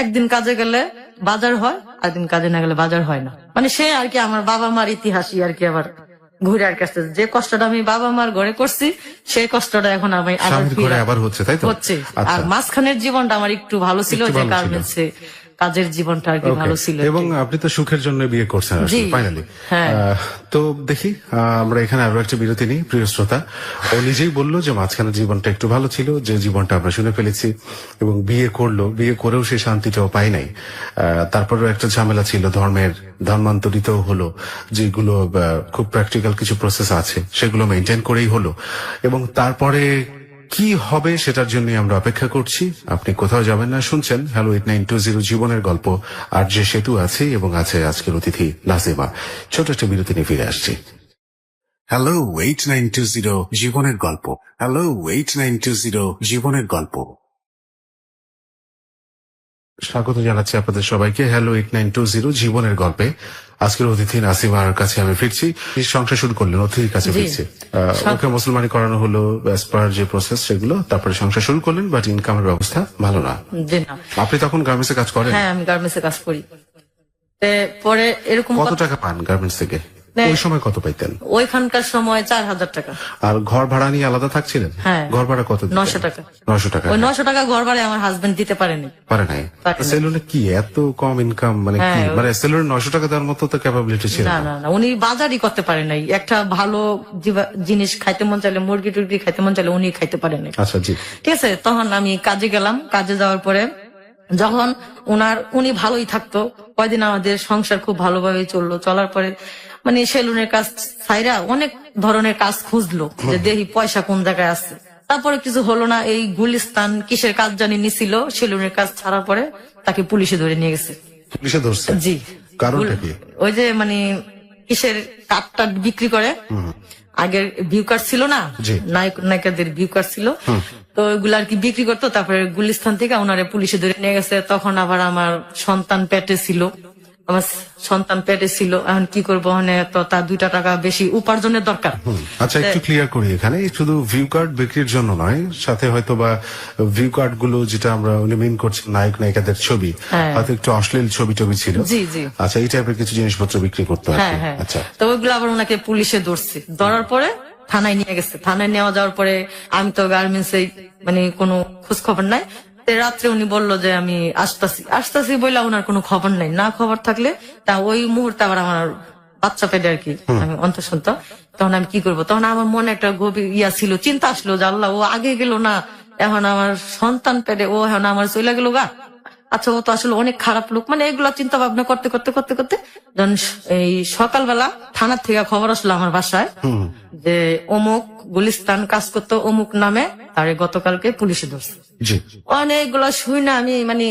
একদিন কাজে গেলে বাজার হয়, একদিন কাজে না গেলে বাজার হয় না, মানে সে আর কি আমার বাবা মার ইতিহাসই আর কি আবার ঘুরে আর কাছে যে কষ্টটা আমি বাবা মার ঘরে করছি সেই কষ্টটা এখন আমি আবার স্বামীর ঘরে আবার হচ্ছে, তাই তো? হচ্ছে। আচ্ছা। আর মাঝখানের জীবনটা আমার একটু ভালো ছিল, একটু যে ভালো ছিল। গার্মেন্টসে কাজের জীবনটা আর কি Okay. ভালো ছিল। এবং আপনি তো সুখের জন্য বিয়ে করছেন জি। ফাইনালি। হ্যাঁ। তো দেখি আমরা এখানে আরো একটা বিরতি নিই। প্রিয় শ্রোতা, ও নিজেই বললো যে মাঝখানে জীবনটা একটু ভালো ছিল, যে জীবনটা আমরা শুনে ফেলেছি, এবং বিয়ে করলো, বিয়ে করেও সে শান্তিটাও পাই নাই। তারপরেও একটা ঝামেলা ছিল, ধর্মান্তরিত হলো, যেগুলো খুব প্র্যাকটিক্যাল কিছু প্রসেস আছে সেগুলো মেনটেন করেই হলো, এবং তারপরে কি হবে সেটার জন্য আমরা অপেক্ষা করছি। আপনি কোথাও যাবেন না, শুনছেন হ্যালো 8920 জীবনের গল্প। আর যে সেতু আছে এবং আছে আজকের অতিথি নাজিমা। ছোট একটা বিরতি নিয়ে ফিরে আসছি। হ্যালো 8920 জীবনের গল্প। হ্যালো 8920 জীবনের গল্প। স্বাগত জানাচ্ছি আপনাদের সবাইকে হ্যালো 8920 জীবনের গল্পে। আজকের অতিথি নাসিমার কাছে আমি ফিরছি। সংসার শুরু করলেন, অতিথির কাছে জি। ফিরছি। ওকে মুসলমানি করানো হলো অ্যাজ পার যে প্রসেস সেগুলো, তারপরে সংসার শুরু করলেন, বাট ইনকামের ব্যবস্থা ভালো না। জি না। আপনি তখন গার্মেন্টসে কাজ করেন? হ্যাঁ আমি গার্মেন্টসে কাজ করি। পরে এরকম কত টাকা পান গার্মেন্টস থেকে? হ্যাঁ। ওই সময় কত পাইতেন? ওইখানকার সময় 4000 টাকা। আর ঘর ভাড়া নিয়ে আলাদা থাকছিলেন? হ্যাঁ। ঘর ভাড়া কত দিতেন? 900 টাকা। 900 টাকা। ওই 900 টাকা ঘর ভাড়া আমার হাজবেন্ড দিতে পারেনি। পারে নাই? পারে নাই। সেলুনে কি এত কম ইনকাম? মানে কি, হ্যাঁ, মানে সেলুনে 900 টাকা দেওয়ার মতো তো ক্যাপাবিলিটি ছিল না না? না না, উনি বাজারই করতে পারে নাই। একটা ভালো জিনিস খাইতে মন চাইলে, মুরগি টুরগি খাইতে মন চাইলে উনি খাইতে পারে নাই। আচ্ছা জি। ঠিক আছে, তখন আমি কাজে গেলাম। কাজে যাওয়ার পরে যখন উনি ভালোই থাকতো, কয়দিন আমাদের সংসার খুব ভালোভাবে চললো। চলার পরে মানে সেলুনের কাজ ছাইরা অনেক ধরনের কাজ খুঁজলো, যে দেখি পয়সা কোন জায়গায় আছে। তারপরে কিছু হলো না, এই গুলিস্তান কিসের কাজ জানি নিছিল, সেলুনের কাজ ছাড়ার পরে তাকে পুলিশে ধরে নিয়ে গেছে। পুলিশে ধরছে? জি। কারণটা কি? ওই যে মানে কিসের কার্ডটা বিক্রি করে, আগের ভিউ কার্ড ছিল না, জি। নায়ক নায়িকাদের ভিউ কার্ড ছিল, তো ওইগুলো আর কি বিক্রি করতো। তারপরে গুলিস্তান থেকে ওনারে পুলিশে ধরে নিয়ে গেছে। তখন আবার আমার সন্তান পেটে ছিল, এখন কি করবো, মানে তো তার 2টা টাকা বেশি উপার্জনের দরকার। আচ্ছা একটু ক্লিয়ার করি, এখানে শুধু ভিউ কার্ড বিক্রির জন্য নয়, সাথে হয়তো বা ভিউ কার্ড গুলো যেটা আমরা মিন করছি নায়ক নায়িকাদের ছবি, হ্যাঁ। হয়তো একটু অশ্লীল ছবি টবি ছিল। জি জি। আচ্ছা এই টাইপের কিছু জিনিসপত্র বিক্রি করতে হয়। হ্যাঁ হ্যাঁ। আচ্ছা তো ওইগুলো আবার ওনাকে পুলিশে ধরছে, ধরার পরে থানায় নিয়ে গেছে। থানায় নেওয়া যাওয়ার পরে আমি তো গার্মেন্টসে মানে কোনো খোঁজ খবর নাই। তো রাত্রে উনি বললো যে আমি আসতাছি বললে ওনার কোনো খবর নাই। না খবর থাকলে তা ওই মুহূর্তে আবার আমার বাচ্চা পেটে আর কি আমি অন্তঃসন্ত। তখন আমি কি করবো, তখন আমার মনে একটা গভীর ছিল, চিন্তা আসলো যে আল্লাহ, ও আগে গেল না, এখন আমার সন্তান পেটে, ও এখন আমার চলে গেল গা। আচ্ছা ও তো আসলে অনেক খারাপ লোক, মানে এগুলা চিন্তা ভাবনা করতে করতে করতে করতে যখন এই সকালবেলা থানার থেকে খবর আসলো আমার বাসায় যে অমুক গুলিস্তান কাজ করতো অমুক নামে, তারে গতকালকে পুলিশে ধরছে। জি। অনেকগুলা শুই না আমি মানে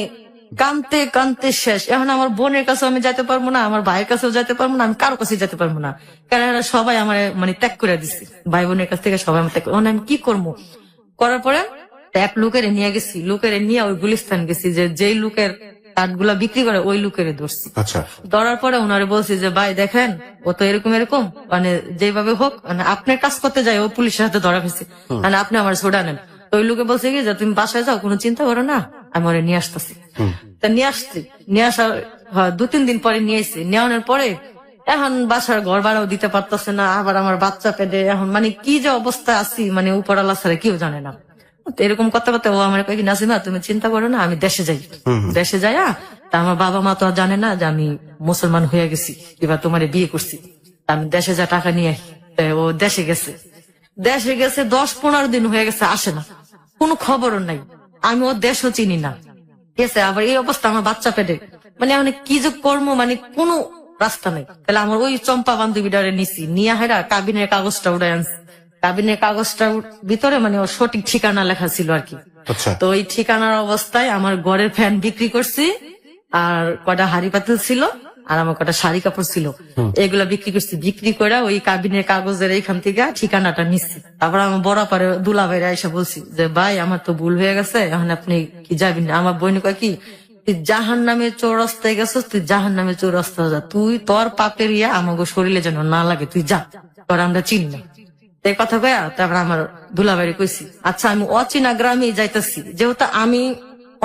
কানতে কানতে শেষ। এখন আমার বোনের কাছেও আমি যাইতে পারবো না, আমার ভাইয়ের কাছেও যাইতে পারবো না, আমি কারো কাছে যেতে পারবো না, কারণ এরা সবাই আমার মানে ত্যাগ করে দিচ্ছে। ভাই বোনের কাছ থেকে সবাই আমার ত্যাগ করে। আমি কি করবো, করার পরে এক লোকের নিয়ে গেছি, লোকের নিয়ে ওই গুলিস্তান গেছি, যে যেই লোকের কাঠগুলা বিক্রি করে ওই লোকের ধরছি। আচ্ছা ধরার পরে ওনারে বলছি যে ভাই দেখেন, ও তো এরকম এরকম, মানে যেভাবে হোক, মানে আপনার কাজ করতে যাই ও পুলিশের হাতে ধরা হয়েছে, মানে আপনি আমার ছোড়া নেন। তো ওই লোকে বলছে কি যে তুমি বাসায় যাও, কোনো চিন্তা করো না, আমি ওরে নিয়ে আসতেছি। তা নিয়ে আসার 2-3 দিন পরে নিয়ে এসেছি। নিয়ে আনার পরে এখন বাসার ঘর ভাড়াও দিতে পারতেছে না, আবার আমার বাচ্চা পেটে, এখন মানে কি যে অবস্থায় আছি, মানে উপর আল্লাহ ছাড়া কেউ জানে না। তো এরকম করতে করতে ও আমার কয়েক নাসিমা তুমি চিন্তা করো না, আমি দেশে যাই। দেশে যাই, তা আমার বাবা মা তো আর জানে না যে আমি মুসলমান হয়ে গেছি, এবার তোমারে বিয়ে করছি। তা আমি দেশে যা টাকা নিয়ে আই। ও দেশে গেছে 10-15 দিন হয়ে গেছে, আসে না, কোনো খবরও নাই। আমি ওর দেশও চিনি না, গেছে, আবার এই অবস্থা আমার বাচ্চা পেটে, মানে আমি কি যে কর্ম, মানে কোনো রাস্তা নেই। তাহলে আমার ওই চম্পা বান্ধবীটারে নিছি, নিয়ে হেরা কাবিনের কাগজটা উড়ে আনছি। কাবিনের কাগজটার ভিতরে মানে ওর সঠিক ঠিকানা লেখা ছিল আর কি। আচ্ছা। তো ওই ঠিকানার অবস্থায় আমার ঘরের ফ্যান বিক্রি করছি, আর কটা হাড়ি পাতিল ছিল, আর আমার কটা শাড়ি কাপড় ছিল, এগুলা বিক্রি করছি। বিক্রি করে ওই কাবিনের কাগজের এইখান থেকে ঠিকানাটা নিচ্ছি। তারপর আমার বড় পারে দুলা ভাইরা এসে বলছি যে ভাই আমার তো ভুল হয়ে গেছে, এখন আপনি কি যাবেন না? আমার বোন কয় কি, তুই জাহান নামে চৌরাস্তায় গেছিস, তুই জাহান নামে চৌরাস্তায় যা, তুই তোর পাপের ইয়া আমাকে শরীরে যেন না লাগে, তুই যা, তোর আমরা চিনি না। এই কথা কয়া তারপর আমার দুলাবাড়ি কইছি, আচ্ছা আমি অচেনা গ্রামে যাইতেছি, যেহেতু আমি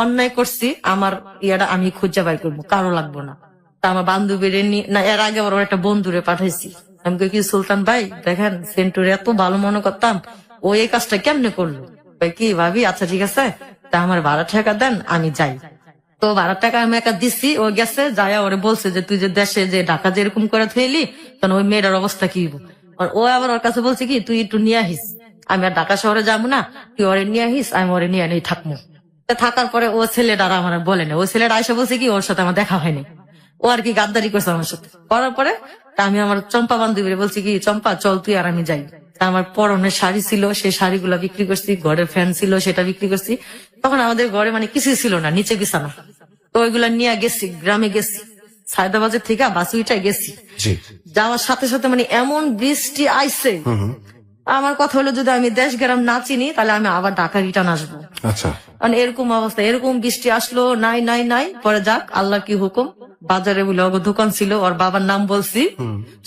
অন্যায় করছি, আমার ইয়াটা আমি খুঁজে বাই করবো, কারো লাগবো না। তা আমার বান্ধবীর না, এর আগে আবার ওর একটা বন্ধুরে পাঠাইছি। আমি কই কি, সুলতান ভাই দেখেন সেন্টুর এত ভালো মনে করতাম, ও এই কাজটা কেমনে করলো? কই কি ভাবি, আচ্ছা ঠিক আছে, তা আমার ভাড়া টাকা দেন, আমি যাই। তো ভাড়ার টাকা আমি একা দিচ্ছি, ও গেছে, যায়া ওরে বলছে যে তুই যে দেশে যে ঢাকা যেরকম করে থইলি, তখন ওই মেয়েটার অবস্থা কি হইব। আর ও আবার ওর কাছে বলছে কি, তুই একটু নিয়ে আহিস, আমি আর ঢাকা শহরে যাবো না, তুই ওরে নিয়ে আহিস, আমি ওরে নিয়ে নিয়ে থাকবো। থাকার পরে ও ছেলেটা আর আমার বলে না, ওই ছেলেটা আইসা বলছে কি ওর সাথে আমার দেখা হয়নি, ও আর কি গাদ্দারি করছে আমার সাথে। করার পরে তা আমি আমার চম্পা বান্ধবীরে বলছি কি, চম্পা চল তুই আর আমি যাই। তা আমার পরনের শাড়ি ছিল, সেই শাড়িগুলা বিক্রি করছি, ঘরের ফ্যান ছিল সেটা বিক্রি করছি। তখন আমাদের ঘরে মানে কিছুই ছিল না, নিচে বিছানা। তো ওইগুলা নিয়ে গেছি, গ্রামে গেছি, সায়দাবাজার থেকে বাস উইটায় গেছি। জি। যাওয়ার সাথে সাথে মানে এমন বৃষ্টি আইছে, আমার কথা হলো যদি আমি দেশ গ্রাম না চিনি তাহলে আমি আবার ঢাকা রিটার্ন আসবো। আচ্ছা। মানে এরকম অবস্থা, এরকম বৃষ্টি আসলো, নাই নাই নাই, পরে যাক আল্লাহ কি হুকুম, বাজারে বলে ওর দোকান ছিল, ওর বাবার নাম বলছি,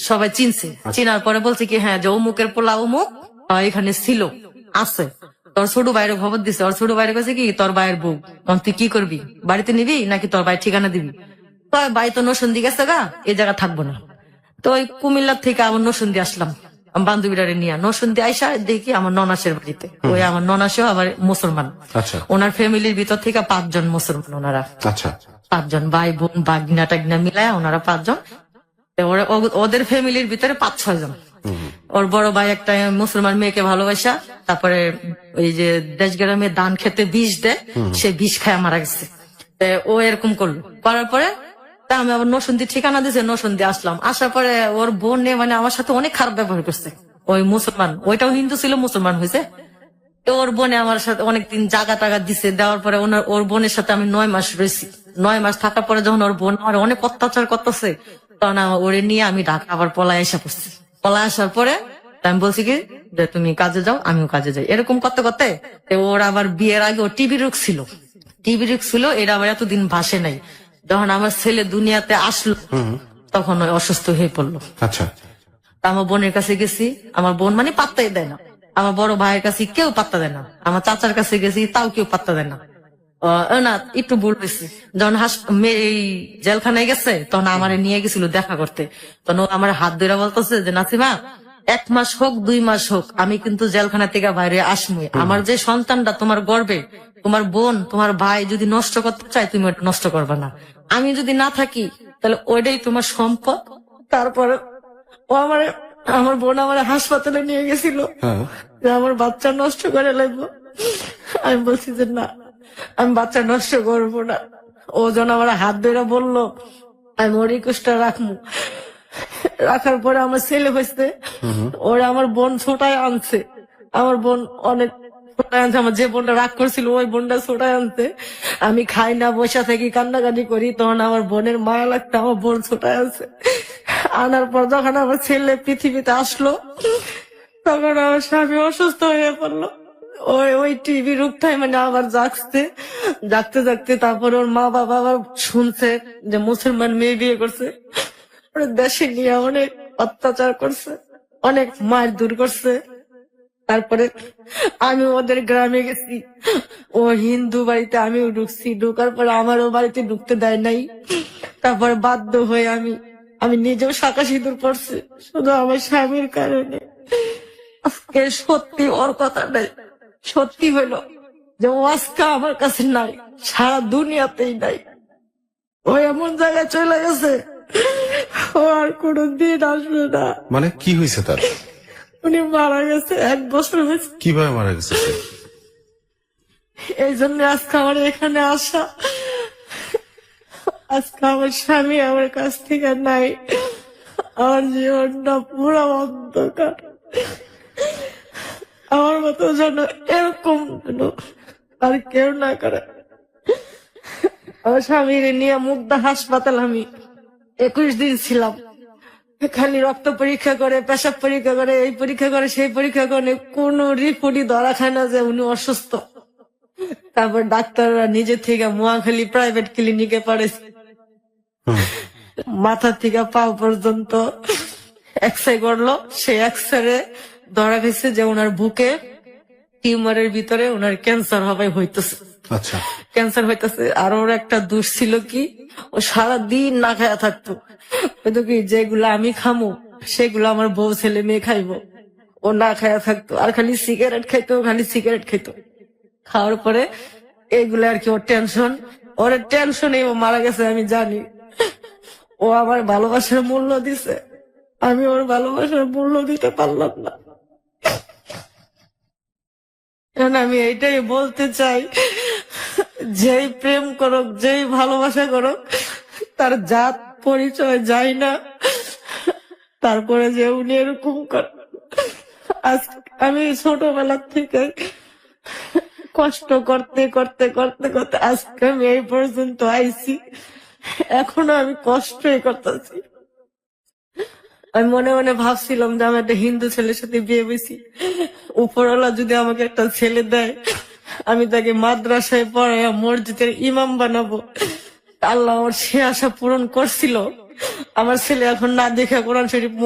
সবাই চিনছে। চিনার পরে বলছে কি হ্যাঁ যে অমুকের পোলা অমুক এখানে ছিল, আছে। তোর ছোট বাইরে খবর দিছে, ওর ছোট বাইরে কাছে কি তোর ভাইয়ের বউ, তখন তুই কি করবি, বাড়িতে নিবি নাকি তোর ভাই ঠিকানা দিবি? তো ভাই তো নসন্দি গেছে গা, এই জায়গা থাকবো না। তো ওই কুমিল্লার থেকে আবার নসন্দি আসলাম বান্ধবীরারে নিয়ে। নসন্দি আইসা দেখি আমার ননাসের বাড়িতে, ওই আমার ননাসেও আবার মুসলমান। আচ্ছা। ওনার ফ্যামিলির ভিতর থেকে 5 জন মুসলমান, ওনারা আচ্ছা 5 জন ভাই বোন বাগনা টাগনা মিলায় ওনারা 5 জন। তো ওদের ফ্যামিলির ভিতরে 5-6 জন। ওর বড় ভাই একটা মুসলমান মেয়েকে ভালোবাসা, তারপরে ওই যে দেশ গ্রামে ধান খেতে বিষ দেয়, সে বিষ খায় মারা গেছে। তো ও এরকম করলো, করার পরে তা আমি আবার নসন্দি ঠিকানা দিয়েছে, নসন্দি আসলাম। আসার পরে ওর বোন মানে আমার সাথে অনেক খারাপ ব্যবহার করছে। ওই মুসলমান, ওইটাও হিন্দু ছিল, মুসলমান হয়েছে। তো ওর বোনে আমার সাথে অনেকদিন জাগা টাগা দিছে, দেওয়ার পরে ওর বোনের সাথে আমি 9 মাস রয়েছি। 9 মাস থাকার পরে যখন ওর বোন আমার অনেক অত্যাচার করতেছে, তখন ওরে নিয়ে আমি ঢাকা আবার পলায় এসে পড়ছি। পলায় আসার পরে আমি বলছি কি যে তুমি কাজে যাও, আমিও কাজে যাই। এরকম করতে করতে ওর আবার বিয়ের আগে ওর টিবি রোগ ছিল, টিবি রোগ ছিল, এটা আবার এতদিন ভাসে নাই। যখন আমার ছেলে দুনিয়াতে আসলো তখন ওই অসুস্থ হয়ে পড়লো। আচ্ছা। তা আমার বোনের কাছে গেছি, আমার বোন মানে পাত্তাই দেয় না। আমার বড় ভাইয়ের কাছে কেউ পাত্তা দেয় না, আমার চাচার কাছে গেছি তাও কেউ পাত্তা দেয় না। না একটু ভুল হয়েছে, যখন এই জেলখানায় গেছে তখন আমারে নিয়ে গেছিল দেখা করতে। তখন ও আমার হাত ধরে বলতেছে যে নাসিমা 1 মাস হোক 2 মাস হোক আমি কিন্তু জেলখানা থেকে বাইরে আসবো। আমার যে সন্তানটা তোমার গর্বে, তোমার বোন তোমার ভাই যদি নষ্ট করতে চায় তুমি ওটা নষ্ট করবে না, আমি যদি না থাকি তাহলে ওইটাই তোমার সম্পদ। তারপরে ও আমার বোন আমার হাসপাতালে নিয়ে গেছিল যে আমার বাচ্চা নষ্ট করে লাগবো। আমি বলছি যে না, আমি বাচ্চা নষ্ট করবো না। ও যখন আমার হাত ধরে বললো আমি ওর রিকোয়েস্টটা রাখবো। রাখার পরে আমার ছেলে হয়েছে, ওরা আমার বোন ছোটায় আনছে। আমার বোন অনেক ছোটায় আনছে, আমার যে বোনটা রাগ করছিল ওই বোনটা ছোটায় আনছে। আমি খাই না, বসা থাকি, কান্নাকাটি করি, তখন আমার বোনের মায়া লাগতো, আমার বোন ছোটায় আনছে। আনার পর যখন আমার ছেলে পৃথিবীতে আসলো তখন আমার স্বামী অসুস্থ হয়ে পড়লো। ওই টিভি রোগটাই মানে আবার জাগতে জাগতে তারপর ওর মা বাবা আবার শুনছে যে মুসলমান মেয়ে বিয়ে করছে, ওরা দেশে নিয়ে অনেক অত্যাচার করছে, অনেক মার দূর করছে। তারপরে আমি ওদের গ্রামে গেছি, ও হিন্দু বাড়িতে আমিও ঢুকছি, ঢুকার পরে আমারও বাড়িতে ঢুকতে দেয় নাই। তারপরে বাধ্য হয়ে আমি নিজেও শাঁখা সিঁদুর পড়ছি শুধু আমার স্বামীর কারণে। আজকে সত্যি ওর কথাটাই সত্যি হইলো যে ও আজকে আমার কাছে নাই, সারা দুনিয়াতেই নাই। ও এমন জায়গায় চলে গেছে, ও আর কোনদিন আসবে না। মানে কি হয়েছে তার? উনি মারা গেছে, 1 বছর হয়েছে। কিভাবে মারা গেছে? এই জন্য আজকে আমার এখানে আসা। আজকে আমার স্বামী আমার কাছ থেকে নাই, আমার জীবনটা পুরো অন্ধকার। আমার মতো যেন এরকম যেন আর কেউ না করে। আমার স্বামীর নিয়ে মুগদা হাসপাতাল আমি 21 দিন ছিলাম। খালি রক্ত পরীক্ষা করে, পেশাব পরীক্ষা করে, এই পরীক্ষা করে, সেই পরীক্ষা করে, কোন রিপোর্টই ধরা খায় না যে উনি অসুস্থ। তারপর ডাক্তাররা নিজে থেকে মোয়াখালী প্রাইভেট ক্লিনিকে পাঠাইছে। মাথা থেকে পা পর্যন্ত এক্সরে করলো। সেই এক্সরে ধরা গেছে যে ওনার বুকে টিউমারের ভিতরে ওনার ক্যান্সার হবে হইতেছে। আচ্ছা, ক্যান্সার হইতেছে। আর ওর একটা দোষ ছিল কি, ও সারাদিন না খায়া থাকতো। হয়তো কি যেগুলো আমি খামো সেগুলো আমার বউ ছেলে মেয়ে খাইবো, ও না খায়া থাকতো। আর খালি সিগারেট খাইতো, খালি সিগারেট খাইতো। খাওয়ার পরে এইগুলো আর কি ওর টেনশন, ওর টেনশনে ও মারা গেছে আমি জানি। ও আমার ভালোবাসার মূল্য দিছে, আমি ওর ভালোবাসার মূল্য দিতে পারলাম না। এখন আমি এইটাই বলতে চাই, যেই প্রেম করুক, যেই ভালোবাসা করুক, তার জাত পরিচয় যায় না, তারপরে যে উনি এরকম করে। আজ আমি ছোটবেলা থেকে কষ্ট করতে করতে করতে করতে আজকে আমি এই পর্যন্ত আইছি। এখনো আমি কষ্টই করতেছি। আমি মনে মনে ভাবছিলাম যে আমি একটা হিন্দু ছেলের সাথে বিয়ে হয়েছি, উপরওয়ালা যদি আমাকে একটা ছেলে দেয়, আমি তাকে মাদ্রাসায় পড়ায় মসজিদের ইমাম বানাবো। আল্লাহ আমার সে আশা পূরণ করছিল। আমার ছেলে এখন না দেখে কোরআন শরীফ